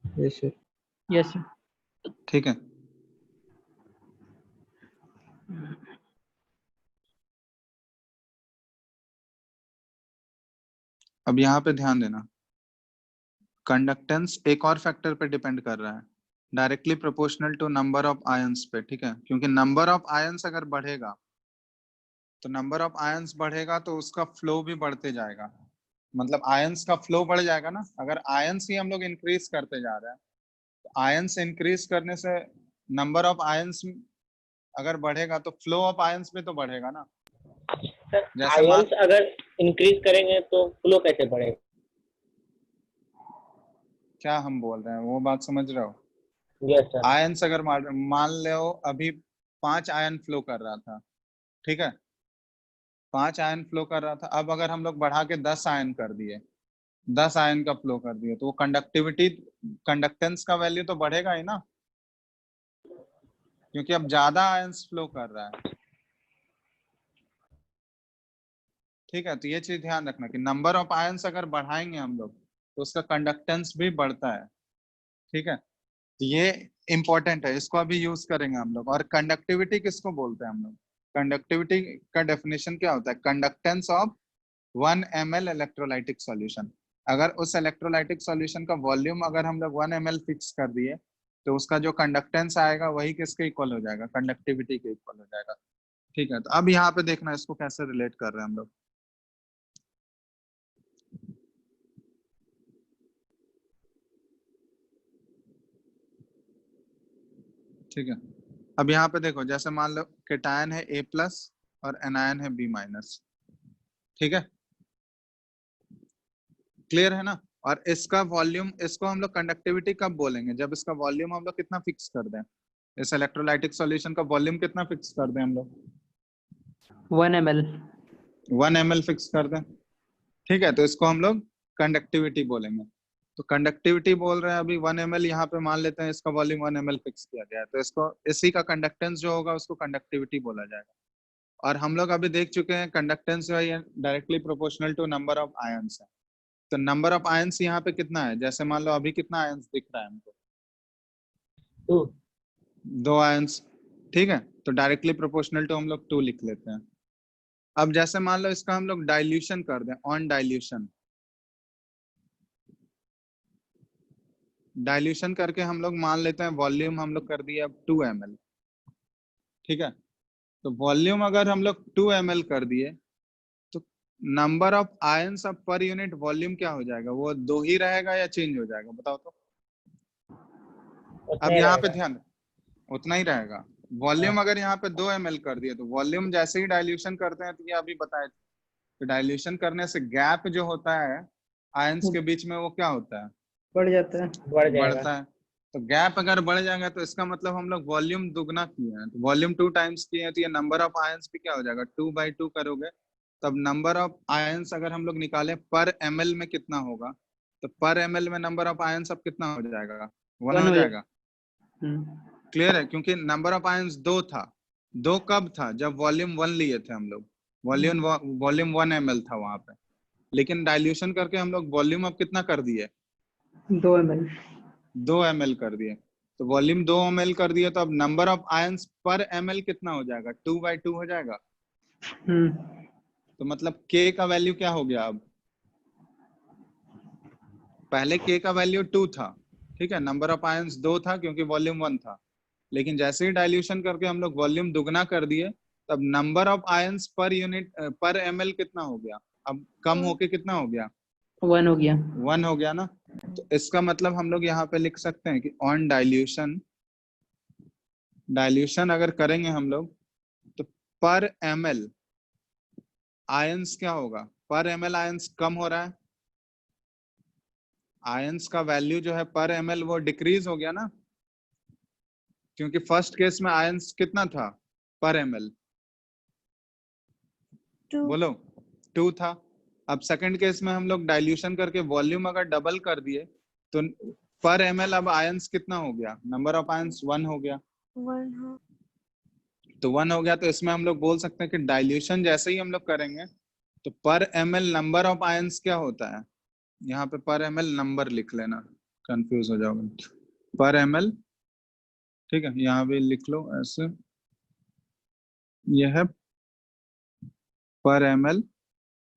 Yes sir. Yes sir. ठीक है, अब यहाँ पे ध्यान देना, कंडक्टेंस एक और फैक्टर पे डिपेंड कर रहा है, directly proportional to number of ions पे। ठीक है, क्योंकि नंबर ऑफ आयंस अगर बढ़ेगा तो नंबर ऑफ आयंस बढ़ेगा तो उसका फ्लो भी बढ़ते जाएगा, मतलब आयंस का फ्लो बढ़ जाएगा ना। अगर आयंस ही हम लोग इंक्रीज करते जा रहे हैं तो आयंस इंक्रीज करने से नंबर ऑफ आयंस अगर बढ़ेगा तो फ्लो ऑफ आयंस भी तो बढ़ेगा ना। सर जैसे आयंस अगर इंक्रीज करेंगे तो फ्लो कैसे बढ़ेगा? क्या हम बोल रहे हैं वो बात समझ रहे हो? Yes sir. आयंस अगर मान लो अभी 5 आयन फ्लो कर रहा था, ठीक है, 5 आयन फ्लो कर रहा था, अब अगर हम लोग बढ़ा के 10 आयन कर दिए, 10 आयन का फ्लो कर दिए, तो वो कंडक्टिविटी, कंडक्टेंस का वैल्यू तो बढ़ेगा ही ना, क्योंकि अब ज्यादा आयंस फ्लो कर रहा है। ठीक है, तो ये चीज ध्यान रखना कि नंबर ऑफ आयंस अगर बढ़ाएंगे हम लोग तो उसका कंडक्टेंस भी बढ़ता है। ठीक है, तो ये इंपॉर्टेंट है, इसको अभी यूज करेंगे हम लोग। और कंडक्टिविटी किसको बोलते हैं हम लोग? कंडक्टिविटी का डेफिनेशन क्या होता है? Conductance of 1 ml electrolytic solution. अगर उस इलेक्ट्रोलाइटिक सॉल्यूशन का वॉल्यूम अगर हम लोग 1 ml फिक्स कर दिए तो उसका जो कंडक्टेंस आएगा वही किसके इक्वल हो जाएगा? कंडक्टिविटी के इक्वल हो जाएगा। ठीक है, तो अब यहाँ पे देखना इसको कैसे रिलेट कर रहे हैं हम लोग। ठीक है, अब यहाँ पे देखो, जैसे मान लो केटायन है A+ और एनायन है B-। ठीक है, क्लियर है ना? और इसका वॉल्यूम, इसको हम लोग कंडक्टिविटी कब बोलेंगे? जब इसका वॉल्यूम हम लोग कितना फिक्स कर दें, इस इलेक्ट्रोलाइटिक सॉल्यूशन का वॉल्यूम कितना फिक्स कर दें हम लोग? 1 ml। 1 ml फिक्स कर दें। ठीक है, तो इसको हम लोग कंडक्टिविटी बोलेंगे। तो कंडक्टिविटी बोल रहे हैं अभी 1 ml, यहाँ पे मान लेते हैं इसका वॉल्यूम 1 ml फिक्स किया गया है, तो इसको, इसी का कंडक्टेंस जो होगा उसको कंडक्टिविटी बोला जाएगा। और हम लोग अभी देख चुके हैं कंडक्टेंस जो है directly proportional to number of ions है। तो नंबर ऑफ आयंस यहाँ पे कितना है? जैसे मान लो अभी कितना आयंस दिख रहा है हमको? 2। 2 आयंस। ठीक है, तो डायरेक्टली प्रोपोर्शनल टू हम लोग 2 लिख लेते हैं। अब जैसे मान लो इसका हम लोग डाइल्यूशन कर दें, ऑन डाइल्यूशन, डाइल्यूशन करके हम लोग मान लेते हैं वॉल्यूम हम लोग कर दिया अब 2 ml। ठीक है, तो वॉल्यूम अगर हम लोग 2 ml कर दिए तो नंबर ऑफ आयंस अब पर यूनिट वॉल्यूम क्या हो जाएगा? वो 2 ही रहेगा या चेंज हो जाएगा? बताओ तो। अब यहाँ पे ध्यान, उतना ही रहेगा। वॉल्यूम अगर यहाँ पे 2 ml कर दिए तो वॉल्यूम जैसे ही डाइल्यूशन करते हैं, तो ये अभी बताए थे, तो डाइल्यूशन करने से गैप जो होता है आयंस के बीच में, वो क्या होता है? बढ़ जाता है। बढ़ जाएगा। बढ़ता है। तो गैप अगर बढ़ जाएगा तो इसका मतलब हम लोग वॉल्यूम दुगना किए हैं, तो वॉल्यूम 2 टाइम्स किए हैं, तो ये नंबर ऑफ आयंस भी क्या हो जाएगा, 2/2 करोगे, तब नंबर ऑफ आयंस अगर हम लोग निकाले पर ml में कितना होगा, तो पर ml में नंबर ऑफ आयंस अब कितना हो जाएगा, 1 1 हो हो जाएगा। हम्म, क्लियर है? क्योंकि नंबर ऑफ आयंस 2 था। 2 कब था? जब वॉल्यूम 1 लिए थे हम लोग, वॉल्यूम 1 ml था वहां पे, लेकिन डाइल्यूशन करके हम लोग वॉल्यूम अब कितना कर दिए, 2 ml। 2 ml कर दिए। तो वॉल्यूम 2 ml कर दिए, तो अब नंबर ऑफ आयंस पर ml कितना हो जाएगा, 2/2 हो जाएगा। तो मतलब k का वैल्यू क्या हो गया अब, पहले k का वैल्यू 2 था, ठीक है, नंबर ऑफ आयंस 2 था क्योंकि वॉल्यूम 1 था, लेकिन जैसे ही डाइल्यूशन करके हम लोग वॉल्यूम दुगना कर दिए, तब number of ions per unit पर ml कितना हो गया, अब कम होके कितना हो गया, 1 हो गया। 1 हो गया ना। तो इसका मतलब हम लोग यहाँ पे लिख सकते हैं कि ऑन डाइल्यूशन अगर करेंगे हम लोग, तो पर ml आयंस क्या होगा, पर ml आयंस कम हो रहा है, आयंस का वैल्यू जो है पर ml वो डिक्रीज हो गया ना, क्योंकि फर्स्ट केस में आयंस कितना था पर ml, बोलो 2 था। अब सेकंड केस में हम लोग डाइल्यूशन करके वॉल्यूम अगर डबल कर दिए, तो पर ml अब आयंस कितना हो गया, नंबर ऑफ आयंस 1 हो गया, 1 तो 1 हो गया। तो इसमें हम लोग बोल सकते हैं कि डाइल्यूशन जैसे ही हम लोग करेंगे, तो पर ml नंबर ऑफ आयंस क्या होता है, यहाँ पे पर ml नंबर लिख लेना, कंफ्यूज हो जाओगे, पर ml, ठीक है, यहाँ भी लिख लो ऐसे, यह है पर ml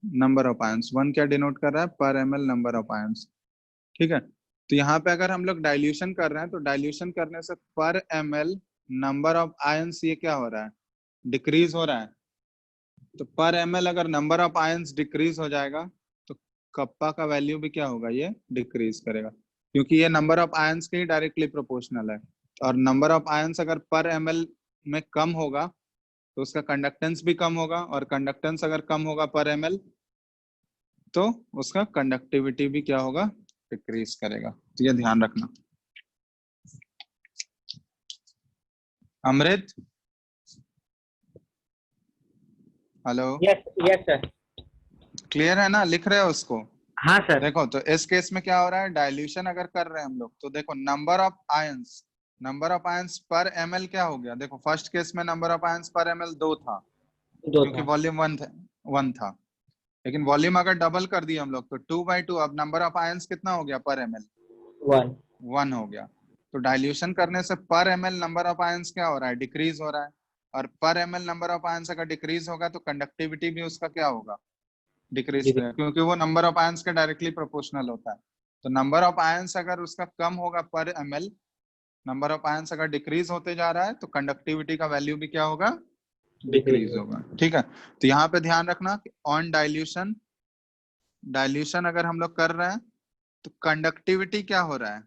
नंबर ऑफ आयंस, 1 क्या डिनोट कर रहा है, पर ml नंबर ऑफ आयंस, ठीक है। तो यहाँ पे अगर हम लोग डाइल्यूशन कर रहे हैं, तो डाइल्यूशन करने से पर ml नंबर ऑफ आयंस ये क्या हो रहा है, डिक्रीज हो रहा है। तो पर ml अगर नंबर ऑफ आयंस डिक्रीज हो जाएगा, तो कप्पा का वैल्यू भी क्या होगा, ये डिक्रीज करेगा, क्योंकि ये नंबर ऑफ आयंस के ही डायरेक्टली प्रोपोर्शनल है। और नंबर ऑफ आयंस अगर पर ml में कम होगा, तो उसका कंडक्टेंस भी कम होगा, और कंडक्टेंस अगर कम होगा पर ml, तो उसका कंडक्टिविटी भी क्या होगा, डिक्रीज करेगा। तो ये ध्यान रखना। Amrit, hello, yes yes sir. Clear है ना, लिख रहे हो उसको? हाँ सर। देखो, तो इस केस में क्या हो रहा है, डाइल्यूशन अगर कर रहे हैं हम लोग, तो देखो नंबर ऑफ आयंस पर ml क्या हो गया, देखो फर्स्ट केस में नंबर ऑफ आयंस पर ml 2 था, 2 क्योंकि था। वॉल्यूम 1 था, लेकिन वॉल्यूम अगर डबल कर दिए हम लोग, तो 2/2, अब नंबर ऑफ आयंस कितना हो गया पर ml, 1। 1 हो गया। तो डाइल्यूशन करने से पर ml नंबर ऑफ आयंस क्या हो रहा है, डिक्रीज हो रहा है, और पर ml नंबर ऑफ आयंस अगर डिक्रीज होगा, तो कंडक्टिविटी भी उसका क्या होगा, डिक्रीज करेगा, क्योंकि वो नंबर ऑफ आयंस के डायरेक्टली प्रोपोर्शनल होता है। तो नंबर ऑफ आयंस अगर उसका कम होगा पर ml, नंबर ऑफ आयंस अगर डिक्रीज होते जा रहा है, तो कंडक्टिविटी का वैल्यू भी क्या होगा, डिक्रीज होगा, ठीक है। तो यहाँ पे ध्यान रखना कि ऑन डाइल्यूशन अगर हम लोग कर रहे हैं, तो कंडक्टिविटी क्या हो रहा है,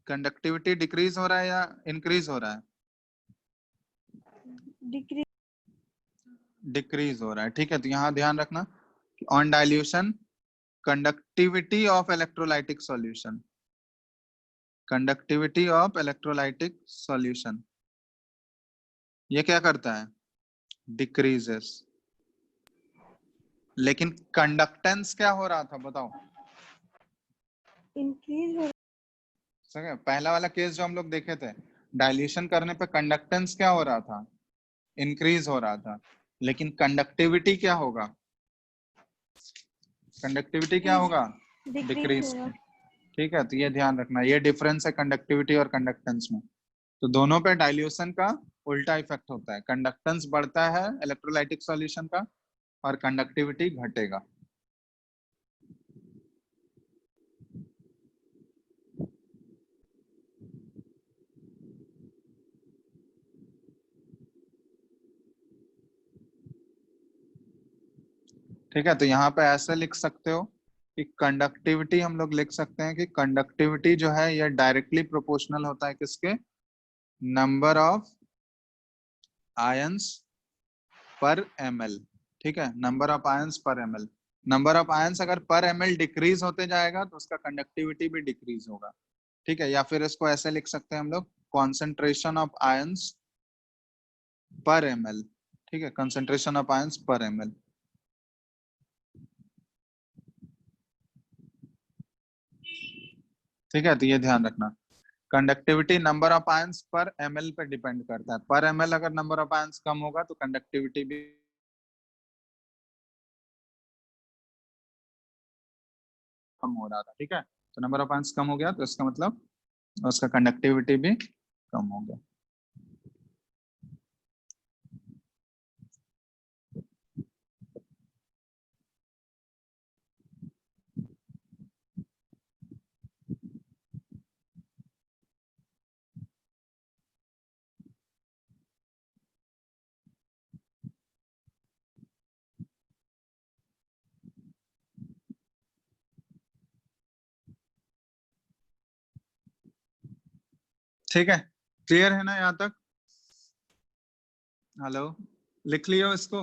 कंडक्टिविटी डिक्रीज हो रहा है या इंक्रीज हो रहा है, डिक्रीज हो रहा है, ठीक है। तो यहाँ ध्यान रखना कि on dilution conductivity of electrolytic solution, conductivity of electrolytic solution ये क्या करता है, डिक्रीजेस। लेकिन कंडक्टेंस क्या हो रहा था, बताओ? इंक्रीज हो सही है, पहला वाला केस जो हम लोग देखे थे, डाइल्यूशन करने पे कंडक्टेंस क्या हो रहा था, इंक्रीज हो रहा था, लेकिन कंडक्टिविटी क्या होगा, कंडक्टिविटी क्या होगा, डिक्रीज डिक्रीज, होगा। ठीक है। तो ये ध्यान रखना, ये डिफरेंस है कंडक्टिविटी और कंडक्टेंस में। तो दोनों पे डाइल्यूशन का उल्टा इफेक्ट होता है, कंडक्टेंस बढ़ता है इलेक्ट्रोलाइटिक सॉल्यूशन का, और कंडक्टिविटी घटेगा। ठीक है, तो यहाँ पे ऐसे लिख सकते हो कि कंडक्टिविटी हम लोग लिख सकते हैं कि कंडक्टिविटी जो है यह डायरेक्टली प्रोपोर्शनल होता है किसके, नंबर ऑफ आयंस पर ml। ठीक है, नंबर ऑफ आयंस पर ml। नंबर ऑफ आयंस अगर पर ml डिक्रीज होते जाएगा तो उसका कंडक्टिविटी भी डिक्रीज होगा। ठीक है, या फिर इसको ऐसे लिख सकते हैं हम लोग, कॉन्सेंट्रेशन ऑफ आयंस पर ml। ठीक है, कंसेंट्रेशन ऑफ आयंस पर ml। ठीक है, तो ये ध्यान रखना, कंडक्टिविटी नंबर ऑफ आयंस पर ml पे डिपेंड करता है। पर ml अगर नंबर ऑफ आयंस कम होगा तो कंडक्टिविटी भी कम हो रहा था। ठीक है, तो नंबर ऑफ आयंस कम हो गया तो इसका मतलब उसका कंडक्टिविटी भी कम हो गया। ठीक है, क्लियर है ना यहाँ तक? हेलो, लिख लियो इसको।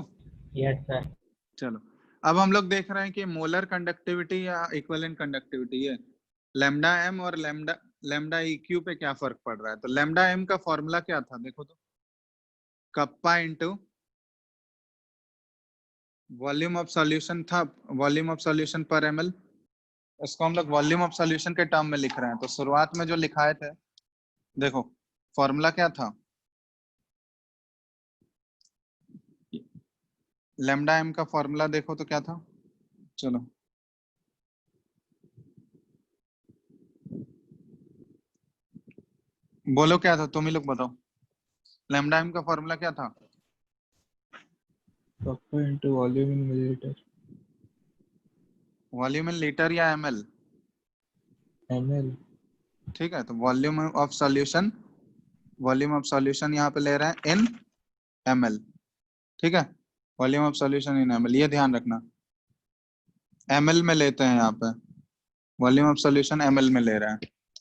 Yes sir. चलो, अब हम लोग देख रहे हैं कि मोलर कंडक्टिविटी या इक्विवेलेंट कंडक्टिविटी है, लैम्डा एम और लैम्डा इक्यू पे क्या फर्क पड़ रहा है। तो लैम्डा एम का फॉर्मूला क्या था, देखो तो, kappa into volume of solution था, वॉल्यूम ऑफ सॉल्यूशन पर ml। इसको हम लोग वॉल्यूम ऑफ सॉल्यूशन के टर्म में लिख रहे हैं। तो शुरुआत में जो लिखाए थे, देखो फॉर्मूला क्या था, लैम्डा एम का फॉर्मूला देखो तो क्या था, चलो बोलो क्या था, तुम ही लोग बताओ, लैम्डा एम का फॉर्मूला क्या था? Kappa into volume in millilitre. Volume in litre या ml? ml। ठीक है, तो volume of solution, volume of solution यहाँ पे ले रहे हैं इन ml। ठीक है, volume of solution in ml, ये ध्यान रखना, ml में लेते हैं यहाँ पे, वॉल्यूम ऑफ सॉल्यूशन ml में ले रहे हैं।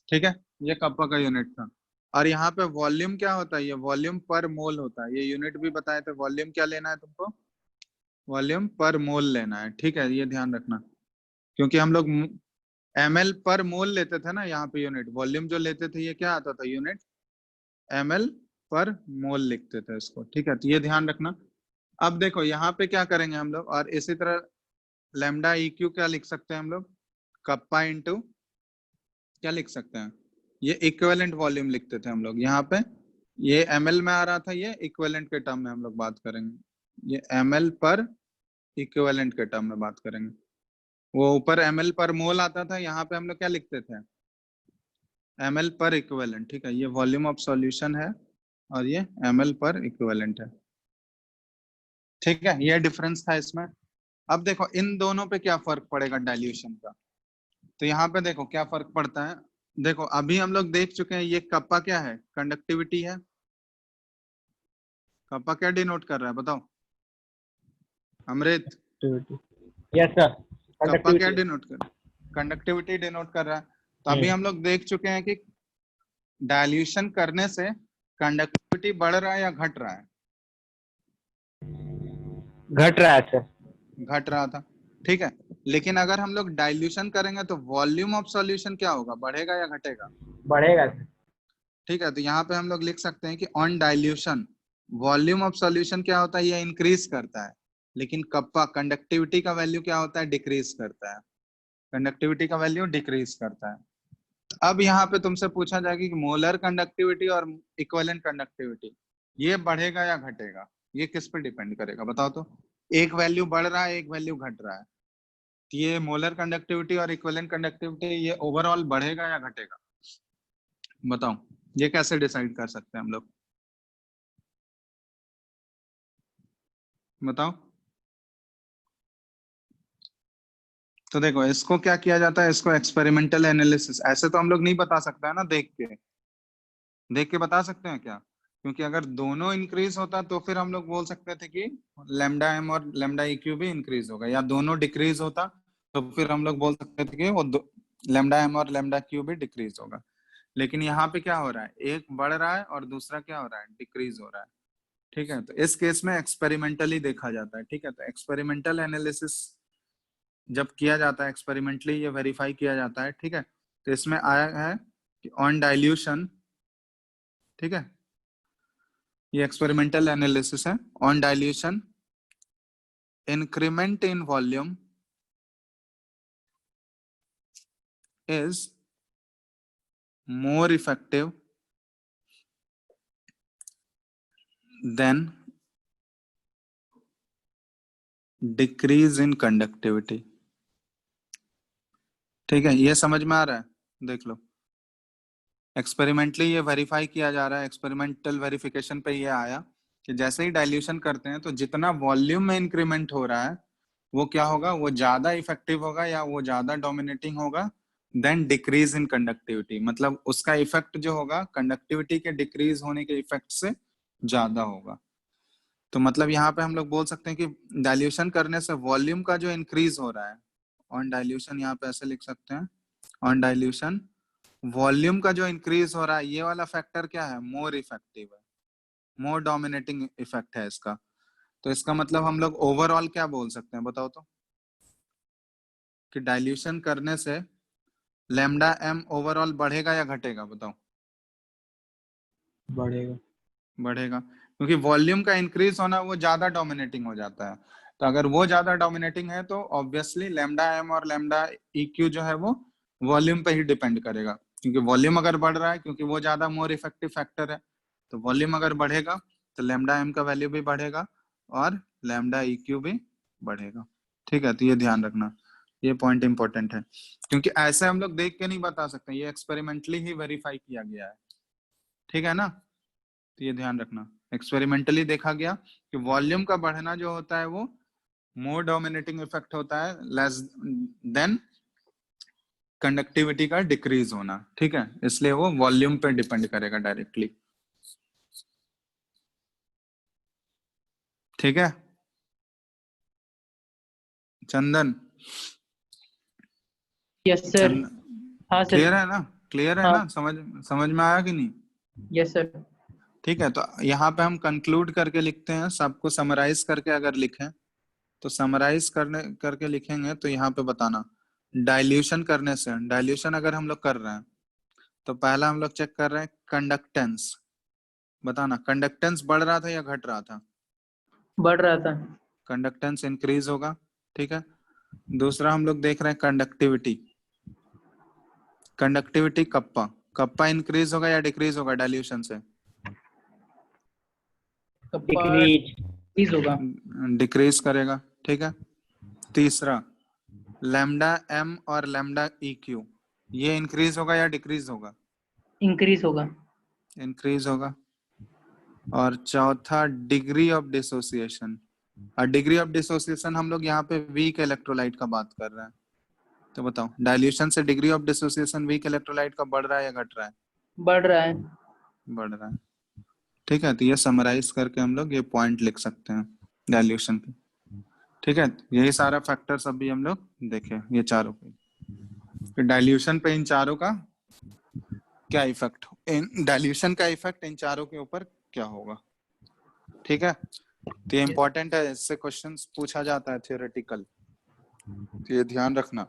ठीक है, ये कप्पा का यूनिट था। और यहाँ पे वॉल्यूम क्या होता है, ये वॉल्यूम पर मोल होता है। ये यूनिट भी बताए थे, वॉल्यूम क्या लेना है तुमको, वॉल्यूम पर मोल लेना है। ठीक है, ये ध्यान रखना, क्योंकि हम लोग ml पर मोल लेते थे ना यहाँ पे यूनिट, वॉल्यूम जो लेते थे ये क्या आता था यूनिट, ml पर मोल लिखते थे इसको। ठीक है, तो ये ध्यान रखना। अब देखो यहाँ पे क्या करेंगे हम लोग, और इसी तरह लैम्डा इक्यू क्या लिख सकते हैं हम लोग, कप्पा इंटू क्या लिख सकते हैं, ये इक्विवेलेंट वॉल्यूम लिखते थे हम लोग यहाँ पे, ये ml में आ रहा था, ये इक्विवेलेंट के टर्म में हम लोग बात करेंगे, ये ml पर इक्विवेलेंट के टर्म में बात करेंगे। वो ऊपर ml पर मोल आता था, यहाँ पे हम लोग क्या लिखते थे, ml पर इक्विवेलेंट। ठीक है, ये वॉल्यूम ऑफ सॉल्यूशन है और ये ml पर इक्विवेलेंट है। ठीक है, ये डिफरेंस था इसमें। अब देखो इन दोनों पे क्या फर्क पड़ेगा डाइल्यूशन का, तो यहाँ पे देखो क्या फर्क पड़ता है। देखो अभी हम लोग देख चुके हैं, ये कप्पा क्या है, कंडक्टिविटी है। कप्पा क्या डिनोट कर रहा है बताओ, अमृत? Yes sir. कप्पा क्या डिनोट कर, कंडक्टिविटी डिनोट कर रहा है। तो अभी हम लोग देख चुके हैं कि डाइल्यूशन करने से कंडक्टिविटी बढ़ रहा है या घट रहा है, घट रहा है सर। घट रहा था। ठीक है, लेकिन अगर हम लोग डाइल्यूशन करेंगे तो वॉल्यूम ऑफ सॉल्यूशन क्या होगा, बढ़ेगा या घटेगा? बढ़ेगा सर। ठीक है, तो यहाँ पे हम लोग लिख सकते हैं कि on dilution volume of solution क्या होता है, ये इंक्रीज करता है, लेकिन कप्पा कंडक्टिविटी का वैल्यू क्या होता है, डिक्रीज करता है, कंडक्टिविटी का वैल्यू डिक्रीज करता है। अब यहाँ पे तुमसे पूछा जाएगा कि मोलर कंडक्टिविटी और इक्विवेलेंट कंडक्टिविटी ये बढ़ेगा या घटेगा, ये किस पे डिपेंड करेगा बताओ तो, एक वैल्यू बढ़ रहा है, एक वैल्यू घट रहा है, तो ये मोलर कंडक्टिविटी और इक्विवेलेंट कंडक्टिविटी ये ओवरऑल बढ़ेगा या घटेगा, बताओ, ये कैसे डिसाइड कर सकते हैं हम लोग, बताओ। तो देखो इसको क्या किया जाता है, इसको एक्सपेरिमेंटल एनालिसिस, ऐसे तो हम लोग नहीं बता सकते है ना, देख के बता सकते हैं क्या, क्योंकि अगर दोनों इंक्रीज होता तो फिर हम लोग बोल सकते थे कि लैम्डा एम और लैम्डा इक्यू भी इंक्रीज होगा, या दोनों डिक्रीज होता तो फिर हम लोग बोल सकते थे कि वो लैम्डा एम और लैम्डा क्यू भी डिक्रीज होगा। लेकिन यहाँ पे क्या हो रहा है, एक बढ़ रहा है और दूसरा क्या हो रहा है, डिक्रीज हो रहा है। ठीक है, तो इस केस में एक्सपेरिमेंटली देखा जाता है। ठीक है, तो एक्सपेरिमेंटल एनालिसिस जब किया जाता है, एक्सपेरिमेंटली ये वेरीफाई किया जाता है। ठीक है, तो इसमें आया है कि ऑन डाइल्यूशन, ठीक है, ये एक्सपेरिमेंटल एनालिसिस है, on dilution increment in volume is more effective than decrease in conductivity। ठीक है, ये समझ में आ रहा है, देख लो। एक्सपेरिमेंटली ये वेरीफाई किया जा रहा है, एक्सपेरिमेंटल वेरिफिकेशन पे ये आया कि जैसे ही डाइल्यूशन करते हैं तो जितना वॉल्यूम में इंक्रीमेंट हो रहा है वो क्या होगा, वो ज्यादा इफेक्टिव होगा या वो ज्यादा डोमिनेटिंग होगा देन डिक्रीज इन कंडक्टिविटी। मतलब उसका इफेक्ट जो होगा कंडक्टिविटी के डिक्रीज होने के इफेक्ट से ज्यादा होगा। तो मतलब यहाँ पे हम लोग बोल सकते हैं कि डाइल्यूशन करने से वॉल्यूम का जो इंक्रीज हो रहा है, ऑन डाइल्यूशन, यहाँ पे ऐसे लिख सकते हैं, ऑन डाइल्यूशन वॉल्यूम का जो इंक्रीज हो रहा है, ये वाला फैक्टर क्या है, मोर इफेक्टिव है, मोर डोमिनेटिंग इफेक्ट है इसका। तो इसका मतलब हम लोग ओवरऑल क्या बोल सकते हैं, बताओ तो, कि डाइल्यूशन करने से लैम्डा एम ओवरऑल बढ़ेगा या घटेगा, बताओ। बढ़ेगा। बढ़ेगा, क्योंकि वॉल्यूम का इंक्रीज होना वो ज्यादा डोमिनेटिंग हो जाता है। तो अगर वो ज्यादा डोमिनेटिंग है तो ऑब्वियसली लैम्डा एम और लैम्डा इक्यू जो है वो वॉल्यूम पे ही डिपेंड करेगा। क्योंकि वॉल्यूम अगर बढ़ रहा है, क्योंकि वो ज्यादा मोर इफेक्टिव फैक्टर है, तो वॉल्यूम अगर बढ़ेगा तो लैम्डा एम का वैल्यू भी बढ़ेगा और लैम्डा इक्यू भी बढ़ेगा। ठीक है, तो ये ध्यान रखना, ये पॉइंट इंपॉर्टेंट है, क्योंकि ऐसे हम लोग देख के नहीं बता सकते, ये एक्सपेरिमेंटली ही वेरीफाई किया गया है। ठीक है ना, तो ये ध्यान रखना, एक्सपेरिमेंटली देखा गया कि वॉल्यूम का बढ़ना जो होता है वो मोर डोमिनेटिंग इफेक्ट होता है लेस देन कंडक्टिविटी का डिक्रीज होना। ठीक है, इसलिए वो वॉल्यूम पे डिपेंड करेगा डायरेक्टली। ठीक है चंदन, यस सर। हाँ सर। क्लियर है ना, क्लियर है हाँ। ना, समझ समझ में आया कि नहीं। Yes sir. ठीक है, तो यहाँ पे हम कंक्लूड करके लिखते हैं, सबको समराइज करके अगर लिखें तो समराइज करने करके लिखेंगे तो यहाँ पे बताना, डाइल्यूशन करने से, डाइल्यूशन अगर हम लोग कर रहे हैं तो पहला हम लोग चेक कर रहे हैं कंडक्टेंस। बताना कंडक्टेंस बढ़ रहा था या घट रहा था, बढ़ रहा था। कंडक्टेंस इंक्रीज होगा। ठीक है, दूसरा हम लोग देख रहे हैं conductivity, conductivity kappa, kappa increase होगा या डिक्रीज होगा डाइल्यूशन से, डिक्रीज। डिक्रीज होगा। डिक्रीज करेगा। ठीक है, तीसरा लैम्डा एम और लैम्डा ई क्यू, ये इंक्रीज होगा या डिक्रीज होगा, इंक्रीज होगा। इंक्रीज होगा। और चौथा डिग्री ऑफ डिसोसिएशन, और डिग्री ऑफ डिसोसिएशन हम लोग यहाँ पे वीक इलेक्ट्रोलाइट का बात कर रहे हैं। तो बताओ डाइल्यूशन से degree of dissociation weak electrolyte का बढ़ रहा है या घट रहा है, बढ़ रहा है। बढ़ रहा है। ठीक है, तो ये समराइज करके हम लोग ये पॉइंट लिख सकते हैं डाइल्यूशन पे। ठीक है, यही सारा फैक्टर्स अभी हम लोग देखे, ये चारों पे, डाइल्यूशन पे इन चारों का क्या इफेक्ट, इन डाइल्यूशन का इफेक्ट इन चारों के ऊपर क्या होगा। ठीक है, तो ये इंपॉर्टेंट है, इससे क्वेश्चंस पूछा जाता है थियोरेटिकल, तो ये ध्यान रखना।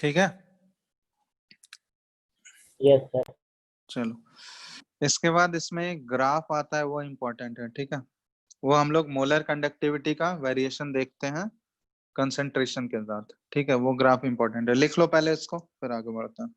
ठीक है, यस सर। चलो इसके बाद इसमें एक ग्राफ आता है, वो इम्पोर्टेंट है। ठीक है, वो हम लोग मोलर कंडक्टिविटी का वेरिएशन देखते हैं कंसंट्रेशन के साथ। ठीक है, वो ग्राफ इंपॉर्टेंट है, लिख लो पहले इसको, फिर आगे बढ़ते हैं।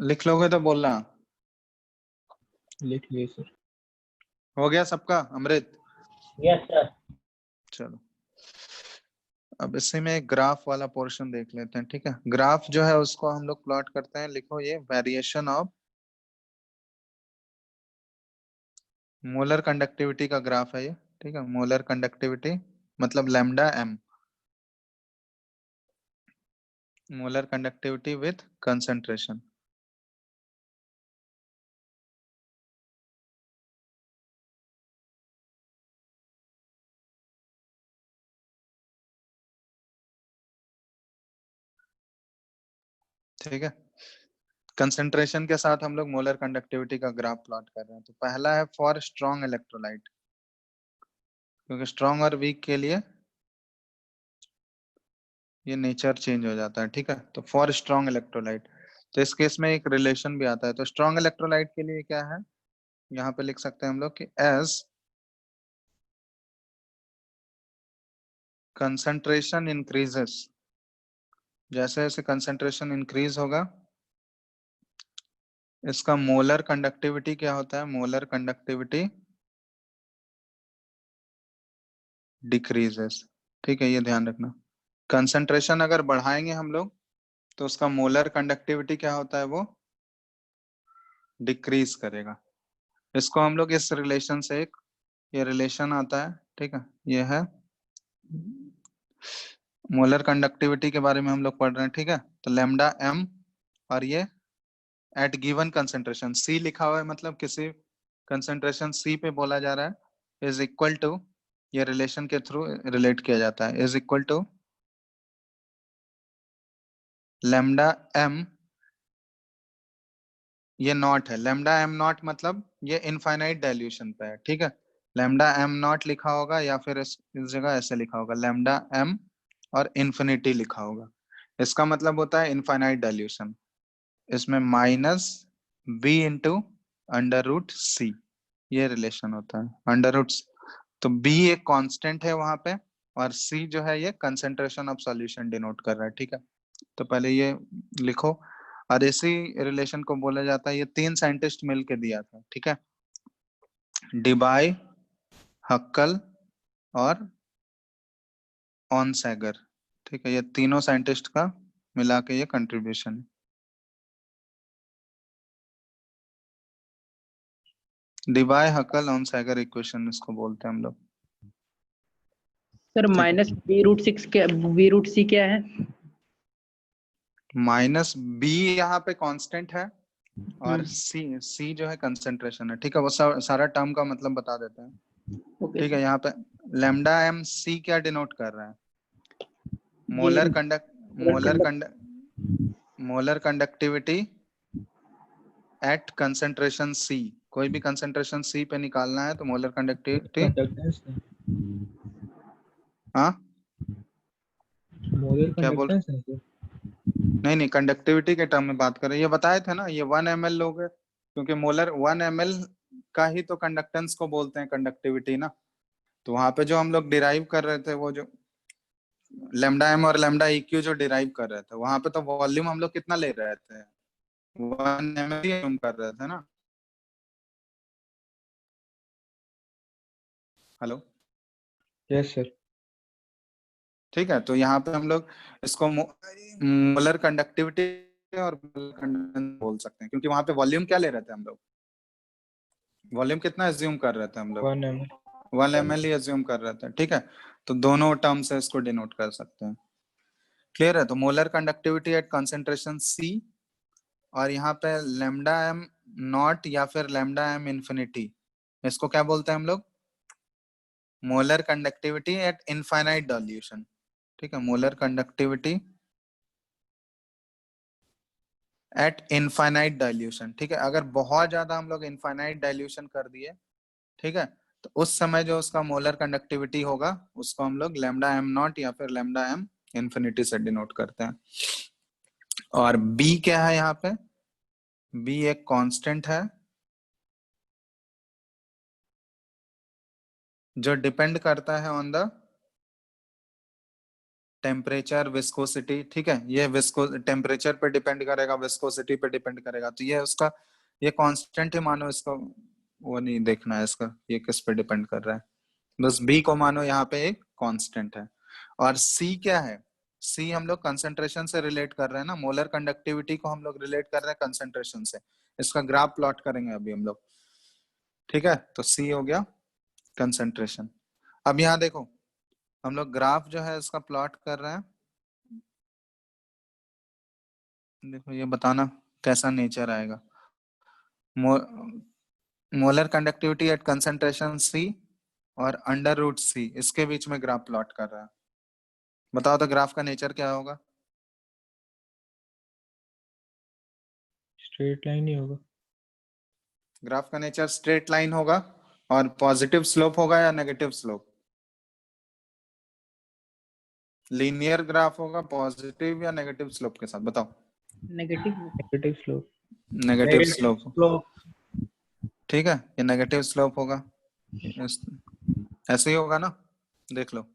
लिख लोगे तो बोलना। लिख लिए सर। हो गया सबका अमृत? Yes sir. चलो अब इसी में एक ग्राफ वाला पोर्शन देख लेते हैं। ठीक है, ग्राफ जो है उसको हम लोग प्लॉट करते हैं। लिखो ये वेरिएशन ऑफ मोलर कंडक्टिविटी का ग्राफ है ये। ठीक है, मोलर कंडक्टिविटी मतलब lambda M, molar conductivity with concentration. ठीक है, कंसंट्रेशन के साथ हम लोग मोलर कंडक्टिविटी का ग्राफ प्लॉट कर रहे हैं। तो पहला है फॉर स्ट्रॉन्ग इलेक्ट्रोलाइट, क्योंकि स्ट्रॉन्ग और वीक के लिए ये नेचर चेंज हो जाता है। ठीक है, तो फॉर स्ट्रॉन्ग इलेक्ट्रोलाइट, तो इस केस में एक रिलेशन भी आता है। तो स्ट्रॉन्ग इलेक्ट्रोलाइट के लिए क्या है, यहाँ पे लिख सकते हैं हम लोग कि एज कंसंट्रेशन इंक्रीजेस, जैसे जैसे कंसंट्रेशन इंक्रीज होगा इसका मोलर कंडक्टिविटी क्या होता है, मोलर कंडक्टिविटी डिक्रीजेस। ठीक है, ये ध्यान रखना। कंसंट्रेशन अगर बढ़ाएंगे हम लोग तो उसका मोलर कंडक्टिविटी क्या होता है, वो डिक्रीज करेगा। इसको हम लोग इस रिलेशन से, एक ये रिलेशन आता है। ठीक है, ये है मोलर कंडक्टिविटी के बारे में हम लोग पढ़ रहे हैं। ठीक है, तो लैम्डा एम और ये एट गिवन कंसंट्रेशन सी लिखा हुआ है, मतलब किसी कंसंट्रेशन सी पे बोला जा रहा है, इज इक्वल टू, ये रिलेशन के थ्रू रिलेट किया जाता है, is equal to lambda M, ये नॉट है, लैम्डा एम नॉट मतलब ये इनफाइनाइट डाइल्यूशन पे है। ठीक है, लैम्डा एम नॉट लिखा होगा या फिर इस जगह ऐसे लिखा होगा लैम्डा एम और इन्फिनिटी लिखा होगा। इसका मतलब होता है इनफाइनाइट डाइल्यूशन। इसमें minus B into under root C, ये रिलेशन होता है अंडर रूट। तो बी एक कांस्टेंट है वहां पे, और सी जो है ये कंसेंट्रेशन ऑफ सॉल्यूशन डिनोट कर रहा है। ठीक है, तो पहले ये लिखो। और इसी रिलेशन को बोला जाता है, ये तीन साइंटिस्ट मिलके दिया था। ठीक है, डिबाई, हक्कल और ऑनसैगर। ठीक है, ये तीनों साइंटिस्ट का मिला के ये कंट्रीब्यूशन है। डिबाई हक्कल ऑनसैगर इक्वेशन इसको बोलते हैं हम लोग। सर ठीक है, माइनस बी√6 क्या, बी√c क्या है? माइनस बी यहाँ पे कांस्टेंट है और सी जो है कंसेंट्रेशन है। ठीक है, वो सारा टर्म का मतलब बता देते हैं। ओके ठीक है, यहाँ पे लैम्डा एम सी क्या डिनोट कर रहा है, ये मोलर कंडक्टिविटी एट कंसेंट्रेशन सी। कोई भी कंसेंट्रेशन सी पे निकालना है तो मोलर कंडक्टिविटी, कंडक्टेंस हाँ मोलर क्या बोल, कंडक्टेंस है सर। नहीं कंडक्टिविटी के टर्म में बात कर रहे हैं। ये बताए थे ना, ये 1 ml लोगे, क्योंकि मोलर 1 ml का ही तो कंडक्टेंस को बोलते हैं कंडक्टिविटी ना। तो वहां पे जो हम लोग डिराइव कर रहे थे, वो जो लैम्डा एम और लैम्डा इक्यू जो डिराइव कर रहे थे, वहां पे तो वॉल्यूम हम लोग कितना ले रहे थे, 1 ml कर रहे थे ना। Hello, yes sir. ठीक है, तो यहाँ पे हम लोग इसको मोलर कंडक्टिविटी और मोलर कंडक्टेंस बोल सकते हैं, क्योंकि वहां पे वॉल्यूम क्या ले रहे थे हम लोग, वॉल्यूम कितना एज्यूम कर रहे थे हम लोग, 1 ml। 1 ml ही एज्यूम कर रहे थे। ठीक है, तो दोनों टर्म से इसको डिनोट कर सकते हैं। क्लियर है? तो मोलर कंडक्टिविटी एट कंसेंट्रेशन सी और यहाँ पे lambda m नॉट या फिर lambda m इंफिनिटी, इसको क्या बोलते हैं हम लोग? Molar conductivity at infinite dilution. ठीक है, molar conductivity at infinite dilution. ठीक है, अगर बहुत ज्यादा हम लोग इनफाइनाइट डाइल्यूशन कर दिए, ठीक है, तो उस समय जो उसका मोलर कंडक्टिविटी होगा उसको हम लोग लैम्डा एम नॉट या फिर लैम्डा एम इंफिनिटी से डिनोट करते हैं। और बी क्या है यहाँ पे? बी एक कांस्टेंट है जो डिपेंड करता है ऑन द टेम्परेचर, विस्कोसिटी। ठीक है, ये विस्को टेम्परेचर पे डिपेंड करेगा, विस्कोसिटी पे डिपेंड करेगा, तो ये उसका ये कांस्टेंट ही मानो, इसको वो नहीं देखना है इसका ये किस पे डिपेंड कर रहा है, बस बी को मानो यहाँ पे एक कांस्टेंट है। और सी क्या है? सी हम लोग कंसंट्रेशन से रिलेट कर रहे हैं ना, मोलर कंडक्टिविटी को हम लोग रिलेट कर रहे हैं कंसंट्रेशन से। इसका ग्राफ प्लॉट करेंगे अभी हम लोग। ठीक है, तो सी हो गया कंसंट्रेशन। अब यहाँ देखो, हम लोग ग्राफ जो है इसका प्लॉट कर रहे हैं। देखो ये बताना कैसा नेचर आएगा। Molar conductivity at concentration C और अंडर रूट सी, इसके बीच में ग्राफ प्लॉट कर रहा है। बताओ तो ग्राफ का नेचर क्या होगा? स्ट्रेट लाइन ही होगा। ग्राफ का नेचर स्ट्रेट लाइन होगा और पॉजिटिव स्लोप होगा या नेगेटिव स्लोप? लीनियर ग्राफ होगा पॉजिटिव या नेगेटिव स्लोप के साथ, बताओ। Negative. Negative slope. Negative slope. Slope. ठीक है, ये नेगेटिव स्लोप होगा, ऐसे ही होगा ना, देख लो।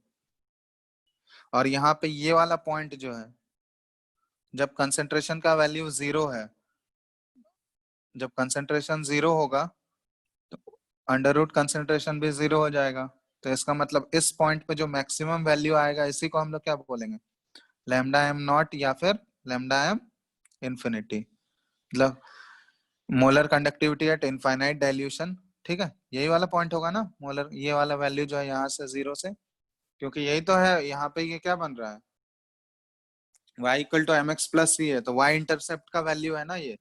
और यहाँ पे ये वाला पॉइंट जो है, जब कंसंट्रेशन का वैल्यू 0 है, जब कंसंट्रेशन 0 होगा तो अंडर रूट कंसंट्रेशन भी 0 हो जाएगा। तो इसका मतलब इस पॉइंट पे जो मैक्सिमम वैल्यू आएगा इसी को हम लोग क्या बोलेंगे? लैम्डा एम नॉट या फिर लैम्डा एम इंफिनिटी, मतलब molar conductivity at infinite dilution. ठीक है, यही वाला पॉइंट होगा ना मोलर, ये वाला वैल्यू जो है यहाँ से 0 से, क्योंकि यही तो है यहाँ पे। ये क्या बन रहा है? y equal to M X plus C है, तो y इंटरसेप्ट का वैल्यू है ना ये।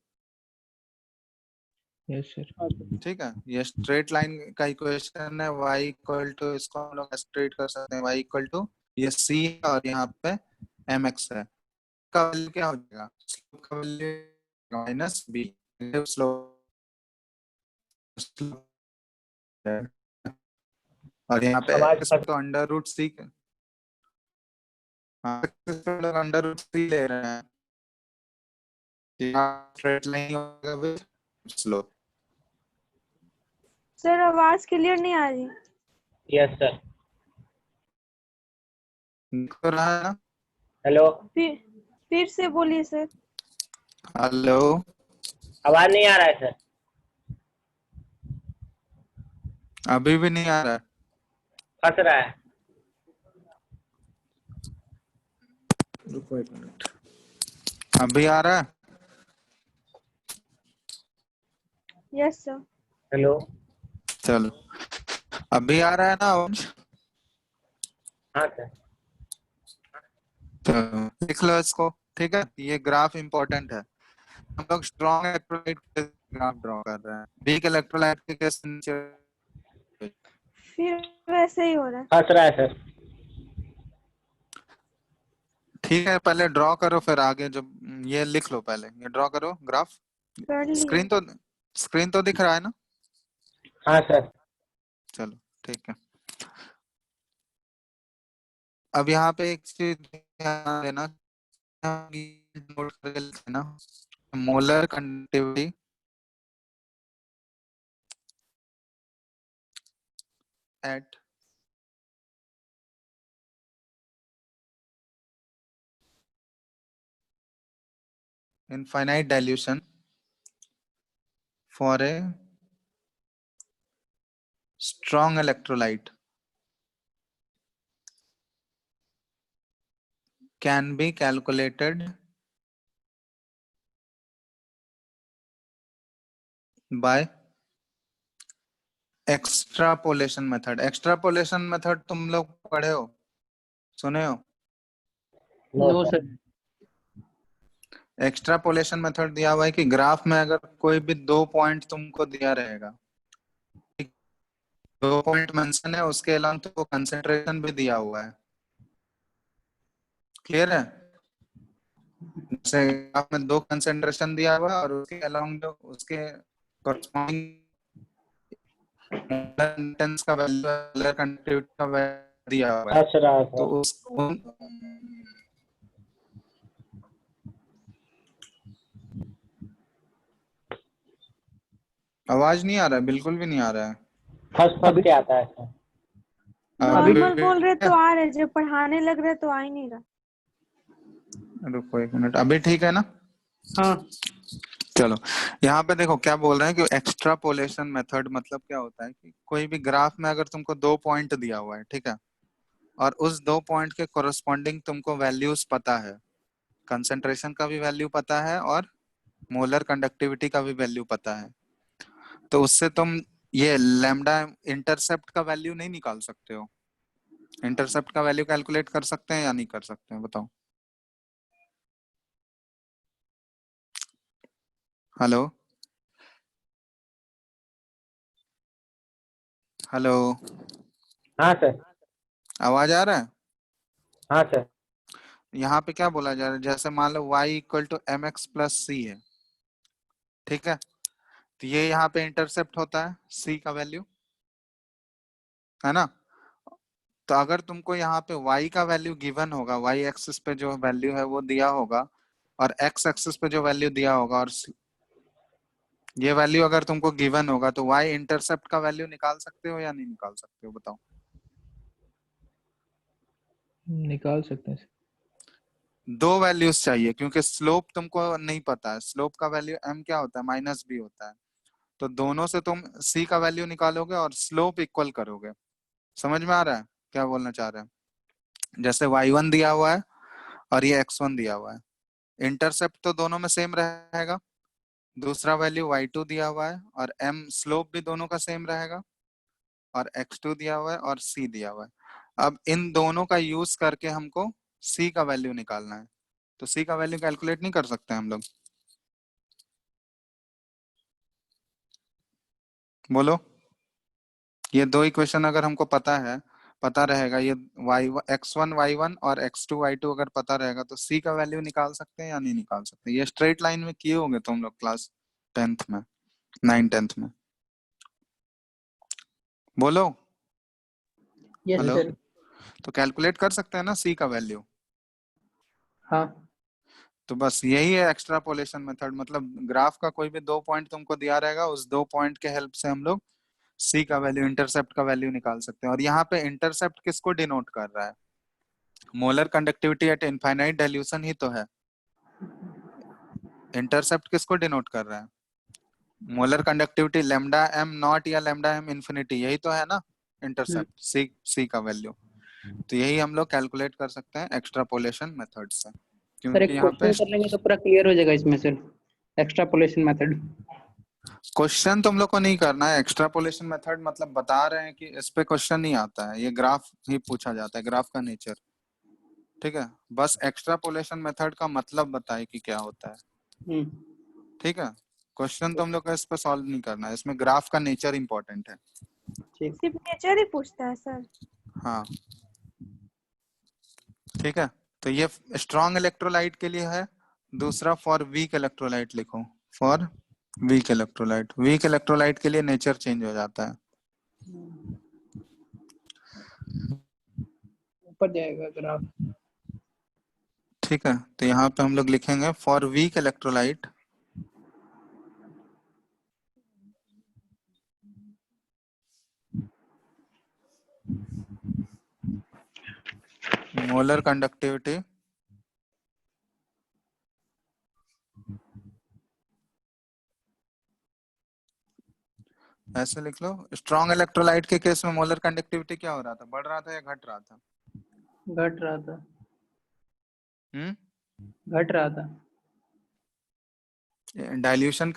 Yes sir. ठीक है, ये स्ट्रेट लाइन का इक्वेशन है, y इक्वल टू, इसको हम लोग स्ट्रेट कर सकते हैं, y इक्वल टू ये c है और यहाँ पे mx है। का वैल्यू क्या हो जाएगा? स्लोप का वैल्यू माइनस b, स्लोप। और यहाँ पे आवाज x तो अंडर रूट c, लोग अंडर रूट c ले रहे हैं, स्ट्रेट लाइन होगा विद स्लोप। सर आवाज क्लियर नहीं आ रही। Yes sir. दिख तो रहा है ना? हेलो, फिर से बोलिए सर। हेलो, आवाज नहीं आ रहा है सर। अभी भी नहीं आ रहा है? फंस रहा है। रुको एक मिनट, अभी आ रहा है? Yes sir. हेलो। चलो, अभी आ रहा है ना आवाज? हाँ सर। तो लिख लो इसको। ठीक है, ये ग्राफ इंपॉर्टेंट है। हम लोग स्ट्रॉन्ग इलेक्ट्रोलाइट के ग्राफ ड्रॉ कर रहे हैं, वीक इलेक्ट्रोलाइट के केस में नीचे। फिर वैसे ही हो रहा है। फंस रहा है सर। ठीक है, पहले ड्रॉ करो फिर आगे, जब ये लिख लो, पहले ये ड्रॉ करो ग्राफ। कर लिया। स्क्रीन तो दिख रहा है ना? हाँ सर। चलो ठीक है। अब यहाँ पे एक चीज ध्यान देना, नोट करके लिखना, molar conductivity eight infinite dilution for a strong electrolyte can be calculated by extrapolation method। extrapolation method तुम लोग पढ़े हो, सुने हो? No sir. एक्स्ट्रापोलेशन मेथड दिया हुआ है कि ग्राफ में अगर कोई भी 2 पॉइंट तुमको दिया रहेगा, 2 पॉइंट मेंशन है, उसके अलावा तुमको कंसेंट्रेशन भी दिया हुआ है। क्लियर है? जैसे ग्राफ में 2 कंसेंट्रेशन दिया हुआ है और उसके अलावा उसके कॉरस्पॉन्डिंग इंटेंस का वैल्यू, कंडक्टिविटी का वैल्यू दिया हुआ है। तो उस आवाज नहीं आ रहा है, बिल्कुल भी नहीं आ रहा है। फर्स्ट क्या आता है सर? नॉर्मल बोल रहे तो आ रहे, जब पढ़ाने लग रहे तो आ ही नहीं रहा। रुको 1 मिनट, अभी ठीक है ना? हाँ चलो, यहाँ पे देखो क्या बोल रहे हैं कि एक्स्ट्रापोलेशन मेथड मतलब क्या होता है कि कोई भी ग्राफ में अगर तुमको 2 पॉइंट दिया हुआ है, ठीक है, और उस 2 पॉइंट के कोरस्पॉन्डिंग तुमको वैल्यूज पता है, कंसेंट्रेशन का भी वैल्यू पता है और मोलर कंडक्टिविटी का भी वैल्यू पता है, तो उससे तुम ये लैम्डा इंटरसेप्ट का वैल्यू नहीं निकाल सकते हो। इंटरसेप्ट का वैल्यू कैलकुलेट कर सकते हैं या नहीं कर सकते हैं, बताओ। हेलो हेलो, हाँ सर। आवाज आ रहा है? हाँ सर। यहाँ पे क्या बोला जा रहा है, जैसे मान लो y equal to M X plus C है, ठीक है, तो ये यहाँ पे इंटरसेप्ट होता है c का वैल्यू, है ना? तो अगर तुमको यहाँ पे y का वैल्यू गिवन होगा, y एक्सिस पे जो वैल्यू है वो दिया होगा और x एक्सिस पे जो वैल्यू दिया होगा, और ये वैल्यू अगर तुमको गिवन होगा, तो y इंटरसेप्ट का वैल्यू निकाल सकते हो या नहीं निकाल सकते हो, बताओ। निकाल सकते हैं। 2 वैल्यूज चाहिए क्योंकि स्लोप तुमको नहीं पता है, स्लोप का वैल्यू m क्या होता है, माइनस b होता है, तो दोनों से तुम c का वैल्यू निकालोगे और स्लोप इक्वल करोगे। समझ में आ रहा है क्या बोलना चाह रहे हैं? जैसे y1 दिया हुआ है और ये x1 दिया हुआ है, इंटरसेप्ट तो दोनों में सेम रहेगा, दूसरा वैल्यू y2 दिया हुआ है और m स्लोप भी दोनों का सेम रहेगा, और x2 दिया हुआ है और c दिया हुआ है। अब इन दोनों का यूज करके हमको c का वैल्यू निकालना है, तो c का वैल्यू कैलकुलेट नहीं कर सकते हम लोग? बोलो। ये 2 इक्वेशन अगर हमको पता है, पता रहेगा, ये x1 y1 और x2 y2 अगर पता रहेगा, तो c का वैल्यू निकाल सकते हैं या नहीं निकाल सकते? ये स्ट्रेट लाइन में किए होंगे तुम लोग क्लास 10th में, 9th में। बोलो। Yes hello, sir. तो कैलकुलेट कर सकते हैं ना c का वैल्यू? हाँ तो बस यही है एक्स्ट्रापोलेशन मेथड, मतलब ग्राफ का कोई भी 2 पॉइंट तुमको दिया रहेगा, उस 2 पॉइंट के हेल्प से हम लोग c का वैल्यू, इंटरसेप्ट का वैल्यू निकाल सकते हैं। और यहाँ पे इंटरसेप्ट किसको डिनोट कर रहा है? Molar conductivity at infinite dilution ही तो है। इंटरसेप्ट किसको डिनोट कर रहा है? Molar conductivity lambda M not या लैम्डा एम इंफिनिटी, यही तो है ना इंटरसेप्ट, सी का वैल्यू। तो यही हम लोग कैलकुलेट कर सकते हैं एक्स्ट्रापोलेशन मेथड से, सर, क्योंकि एक यहाँ पे क्वेश्चन कर लेंगे तो पूरा क्लियर हो जाएगा इसमें सर, एक्स्ट्रापोलेशन मेथड। क्वेश्चन तुम लोग को नहीं करना है। एक्स्ट्रापोलेशन मेथड मतलब बता रहे हैं कि इस पे क्वेश्चन नहीं आता है, ये ग्राफ ही पूछा जाता है, ग्राफ का नेचर, ठीक है। बस एक्स्ट्रापोलेशन मेथड का मतलब बताए कि क्या होता है, ठीक है। क्वेश्चन तुम लोग को इस पे सॉल्व नहीं करना है, इसमें ग्राफ का नेचर इंपॉर्टेंट है। ठीक। सिर्फ नेचर ही पूछता है सर? हाँ ठीक है। तो ये स्ट्रॉन्ग इलेक्ट्रोलाइट के लिए है, दूसरा फॉर वीक इलेक्ट्रोलाइट लिखो, for weak electrolyte. Weak electrolyte के लिए नेचर चेंज हो जाता है। ऊपर जाएगा ग्राफ। ठीक है, तो यहाँ पे हम लोग लिखेंगे for weak electrolyte molar conductivity ऐसे लिख लो। स्ट्रॉन्ग इलेक्ट्रोलाइट के केस में मोलर कंडक्टिविटी क्या हो रहा था, बढ़ रहा था या घट रहा था? घट रहा था। हम्म। घट रहा था। डाइल्यूशन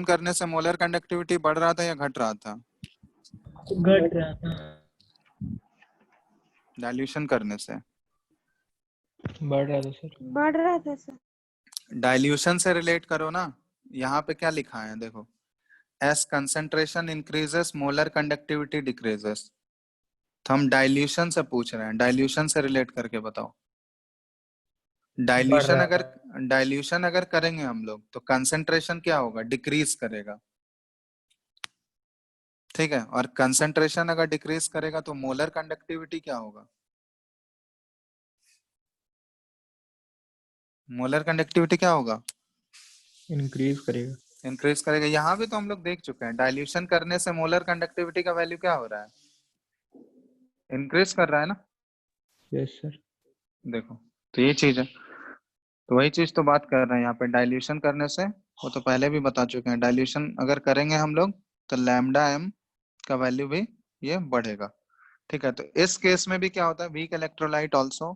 करने से मोलर कंडक्टिविटी बढ़ रहा था या घट रहा था? घट रहा था। डाइल्यूशन करने से। बढ़ रहा था सर। बढ़ रहा था सर। डाइल्यूशन से रिलेट करो ना, यहाँ पे क्या लिखा है देखो, S concentration increases molar conductivity decreases. तो हम डाइल्यूशन से पूछ रहे हैं, डाइल्यूशन से रिलेट करके बताओ। बढ़ रहा था। डाइल्यूशन अगर करेंगे हम लोग तो कंसेंट्रेशन क्या होगा, डिक्रीज करेगा, ठीक है। और कंसेंट्रेशन अगर डिक्रीज करेगा तो मोलर कंडक्टिविटी क्या होगा, मोलर कंडक्टिविटी क्या होगा, इंक्रीज करेगा। इंक्रीज करेगा। यहाँ भी तो हम लोग देख चुके हैं, डाइल्यूशन करने से मोलर कंडक्टिविटी का वैल्यू क्या हो रहा है, इंक्रीज कर रहा है ना। Yes sir. देखो तो ये चीज है, तो वही चीज तो बात कर रहे हैं यहाँ पे, डाइल्यूशन करने से, वो तो पहले भी बता चुके हैं, डाइल्यूशन अगर करेंगे हम लोग तो लैम्डा एम का वैल्यू भी ये बढ़ेगा, ठीक है। तो इस केस में भी क्या होता है, वीक इलेक्ट्रोलाइट ऑल्सो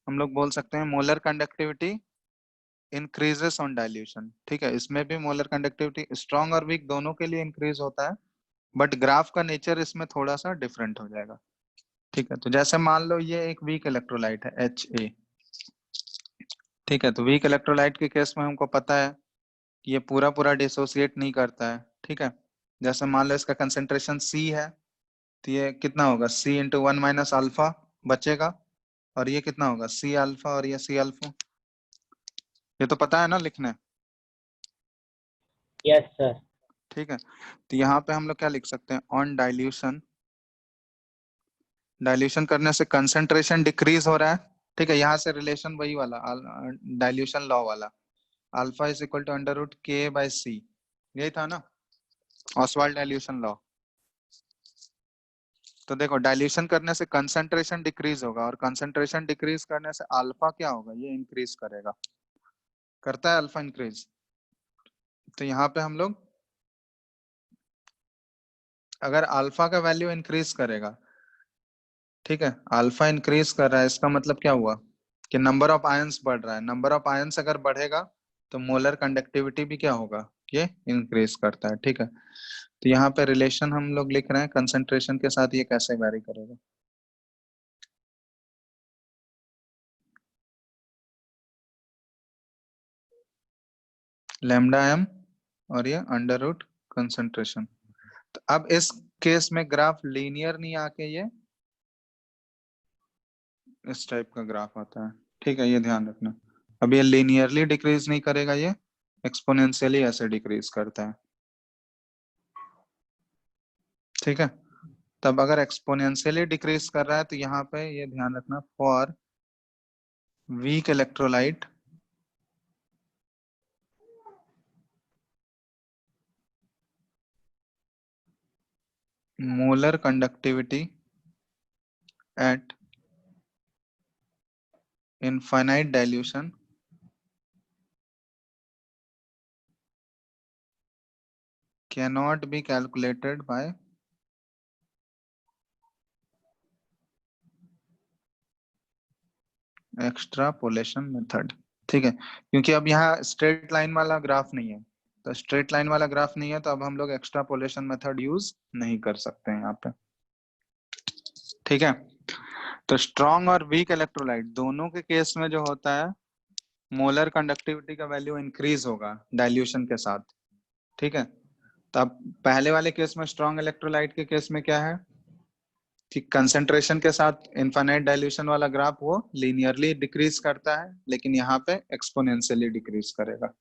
हम लोग बोल सकते हैं molar conductivity increases on dilution, ठीक है। इसमें भी मोलर कंडक्टिविटी स्ट्रॉन्ग और वीक दोनों के लिए इंक्रीज होता है, बट ग्राफ का नेचर इसमें थोड़ा सा डिफरेंट हो जाएगा, ठीक है। तो जैसे मान लो ये एक वीक इलेक्ट्रोलाइट है Ha, ठीक है। तो वीक इलेक्ट्रोलाइट के केस में हमको पता है कि ये पूरा पूरा डिसोसिएट नहीं करता है, ठीक है। जैसे मान लो इसका कंसेंट्रेशन C है, तो ये कितना होगा, C इंटू 1 माइनस अल्फा बचेगा, और ये कितना होगा, C अल्फा और ये C अल्फा, ये तो पता है ना लिखने, यस सर। ठीक है। तो यहाँ पे हम लोग क्या लिख सकते हैं, ऑन डाइल्यूशन, डाइल्यूशन करने से कंसेंट्रेशन डिक्रीज हो रहा है, ठीक है। यहाँ से रिलेशन वही वाला डाइल्यूशन लॉ वाला, alpha is equal to under root के बाय सी, यही था ना ऑसवाल्ड डाइल्यूशन लॉ। तो देखो डाइल्यूशन करने से कंसेंट्रेशन डिक्रीज होगा, और कंसेंट्रेशन डिक्रीज करने से अल्फा क्या होगा, ये इंक्रीज करेगा, करता है अल्फा इंक्रीज। तो यहाँ पे हम लोग अगर अल्फा का वैल्यू इंक्रीज करेगा, ठीक है, अल्फा इंक्रीज कर रहा है, इसका मतलब क्या हुआ कि नंबर ऑफ आयंस बढ़ रहा है, नंबर ऑफ आयंस अगर बढ़ेगा तो मोलर कंडक्टिविटी भी क्या होगा, ये इंक्रीज करता है, ठीक है। तो यहाँ पे रिलेशन हम लोग लिख रहे हैं कंसेंट्रेशन के साथ ये कैसे वैरी करेगा, लैम्डा एम और ये अंडर रूट कंसेंट्रेशन। तो अब इस केस में ग्राफ लीनियर नहीं आके ये इस टाइप का ग्राफ आता है, ठीक है, ये ध्यान रखना। अब ये लीनियरली डिक्रीज नहीं करेगा, ये एक्सपोनेंशियली ऐसे डिक्रीज करता है, ठीक है। तब अगर एक्सपोनेंशियली डिक्रीज कर रहा है तो यहाँ पे ये ध्यान रखना, for weak electrolyte molar conductivity eight infinite dilution cannot be calculated by extrapolation method, ठीक है। क्योंकि अब यहाँ स्ट्रेट लाइन वाला ग्राफ नहीं है, तो स्ट्रेट लाइन वाला ग्राफ नहीं है, तो अब हम लोग एक्स्ट्रापोलेशन मेथड यूज नहीं कर सकते हैं यहाँ पे, ठीक है। तो स्ट्रॉन्ग और वीक इलेक्ट्रोलाइट दोनों के केस में जो होता है, मोलर कंडक्टिविटी का वैल्यू इंक्रीज होगा डाइल्यूशन के साथ, ठीक है। तो अब पहले वाले केस में स्ट्रॉन्ग इलेक्ट्रोलाइट के केस में क्या है कि कंसेंट्रेशन के साथ इनफाइनाइट डाइल्यूशन वाला ग्राफ वो लीनियरली डिक्रीज करता है, लेकिन यहाँ पे एक्सपोनेंशियली डिक्रीज करेगा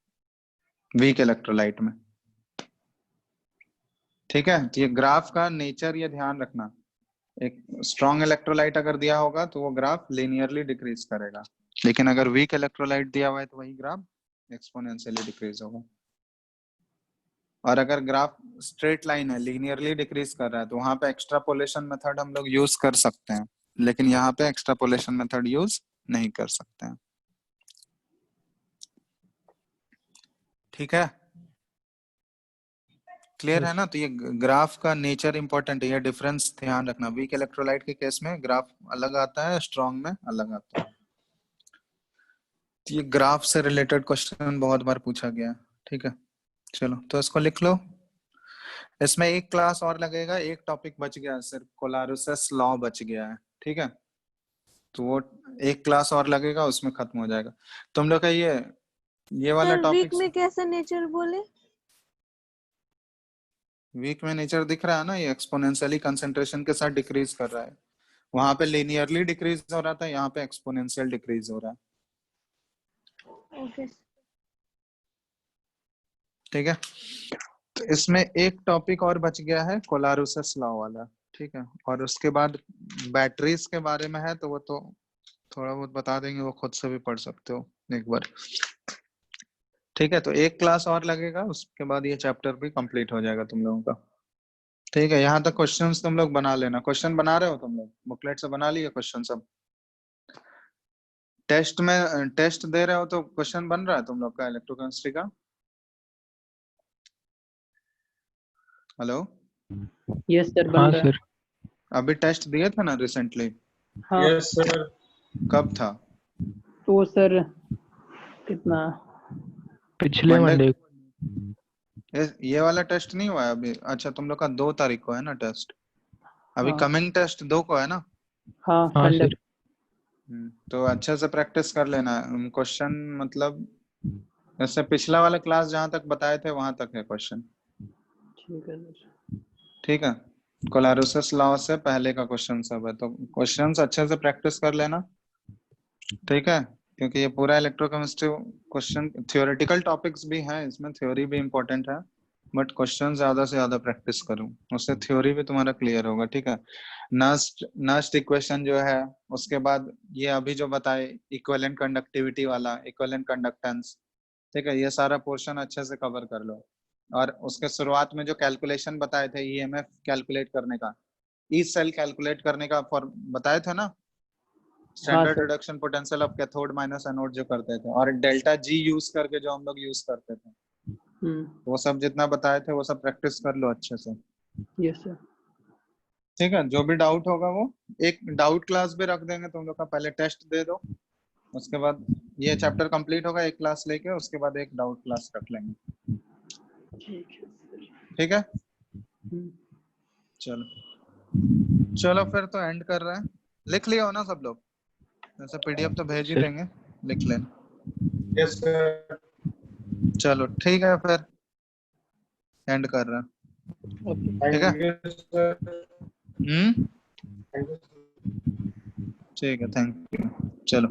वीक इलेक्ट्रोलाइट में, ठीक है। तो ये ग्राफ का नेचर ये ध्यान रखना, एक स्ट्रॉन्ग इलेक्ट्रोलाइट अगर दिया होगा तो वो ग्राफ लीनियरली डिक्रीज करेगा, लेकिन अगर वीक इलेक्ट्रोलाइट दिया हुआ है तो वही ग्राफ एक्सपोनेंशियली डिक्रीज होगा। और अगर ग्राफ स्ट्रेट लाइन है, लीनियरली डिक्रीज कर रहा है, तो वहां पे एक्स्ट्रापोलेशन मेथड हम लोग यूज कर सकते हैं, लेकिन यहाँ पे एक्स्ट्रापोलेशन मेथड यूज नहीं कर सकते हैं, ठीक है, क्लियर है ना। तो ये ग्राफ का नेचर इंपॉर्टेंट है, ये डिफरेंस ध्यान रखना, वीक इलेक्ट्रोलाइट के केस में ग्राफ अलग आता है, स्ट्रॉन्ग में अलग आता है। तो ये ग्राफ से रिलेटेड क्वेश्चन बहुत बार पूछा गया, ठीक है। चलो तो इसको लिख लो, इसमें एक क्लास और लगेगा, एक टॉपिक बच गया, सिर्फ कोलारुसस लॉ बच गया है, ठीक है। तो वो एक क्लास और लगेगा, उसमें खत्म हो जाएगा। तुम लोग का ये वाला सर टॉपिक वीक में कैसा नेचर बोले? वीक में नेचर दिख रहा है ना, ये एक्सपोनेंशियली कंसंट्रेशन के साथ डिक्रीज कर रहा है। वहां पे लिनियरली डिक्रीज हो रहा था, यहाँ पे एक्सपोनेंशियल डिक्रीज हो रहा है। ओके। ठीक है, तो इसमें एक टॉपिक और बच गया है, कोलारुसस लॉ वाला। ठीक है, और उसके बाद बैटरीज के बारे में है, तो वो तो थोड़ा बहुत बता देंगे, वो खुद से भी पढ़ सकते हो एक बार। ठीक है, तो एक क्लास और लगेगा, उसके बाद ये चैप्टर भी कंप्लीट हो जाएगा तुम लोगों का। ठीक है, यहाँ तक क्वेश्चंस तुम लोग बना लेना। क्वेश्चन बना रहे हो तुम लोग? बुकलेट से बना लिए क्वेश्चन सब? टेस्ट में टेस्ट दे रहे हो तो क्वेश्चन बन रहा है तुम लोग का इलेक्ट्रोकेमिस्ट्री का? हेलो, यस सर, बन हाँ रहा है। सर। अभी टेस्ट दिए थे ना रिसेंटली? हाँ यस सर। कब था? तो सर कितना, पिछले मंडे? मंडे। ये वाला टेस्ट नहीं हुआ है अभी? अच्छा, तुम लोग का 2 तारीख को है ना टेस्ट? अभी हाँ कमिंग टेस्ट 2 को है ना? हाँ हाँ संडे। सर। तो अच्छे से प्रैक्टिस कर लेना क्वेश्चन, मतलब जैसे पिछला वाला क्लास जहां तक बताए थे वहां तक है क्वेश्चन। ठीक है सर। ठीक है, कोलारुसस लॉ से पहले का क्वेश्चन सब है, तो क्वेश्चंस अच्छे से प्रैक्टिस कर लेना। ठीक है, क्योंकि ये पूरा इलेक्ट्रोकेमिस्ट्री क्वेश्चन थ्योरेटिकल टॉपिक्स भी हैं इसमें, थ्योरी भी इम्पोर्टेंट है, बट क्वेश्चन ज्यादा से ज्यादा प्रैक्टिस करूँ, उससे थ्योरी भी तुम्हारा क्लियर होगा। ठीक है, नस्ट इक्वेशन जो है, उसके बाद ये अभी जो बताए इक्विवेलेंट कंडक्टिविटी वाला, इक्विवेलेंट कंडक्टेंस। ठीक है, ये सारा पोर्शन अच्छे से कवर कर लो। और उसके शुरुआत में जो कैलकुलेशन बताए थे ईएमएफ कैलकुलेट करने का, ई सेल कैलकुलेट करने का फॉर बताए थे ना, हाँ standard sir. Reduction potential of cathode minus anode जो करते थे, और डेल्टा जी यूज करके जो हम लोग यूज करते थे, वो सब जितना बताए थे वो सब प्रैक्टिस कर लो अच्छे से। Yes sir. ठीक है, जो भी डाउट होगा वो एक डाउट क्लास भी रख देंगे तुम लोग का, पहले टेस्ट दे दो, उसके बाद ये चैप्टर कंप्लीट होगा, एक क्लास लेके उसके बाद एक डाउट क्लास रख लेंगे। ठीक है सर। ठीक है, हम्म। चलो चलो फिर तो एंड कर रहे हैं। लिख लिया हो ना सब लोग? वैसे पीडीएफ तो भेज ही सर। देंगे, लिख लेना। Yes sir. चलो ठीक है, फिर एंड कर रहे हैं। ओके। ठीक है, thank you sir. Hmm, thank you. ठीक है, थैंक यू, चलो।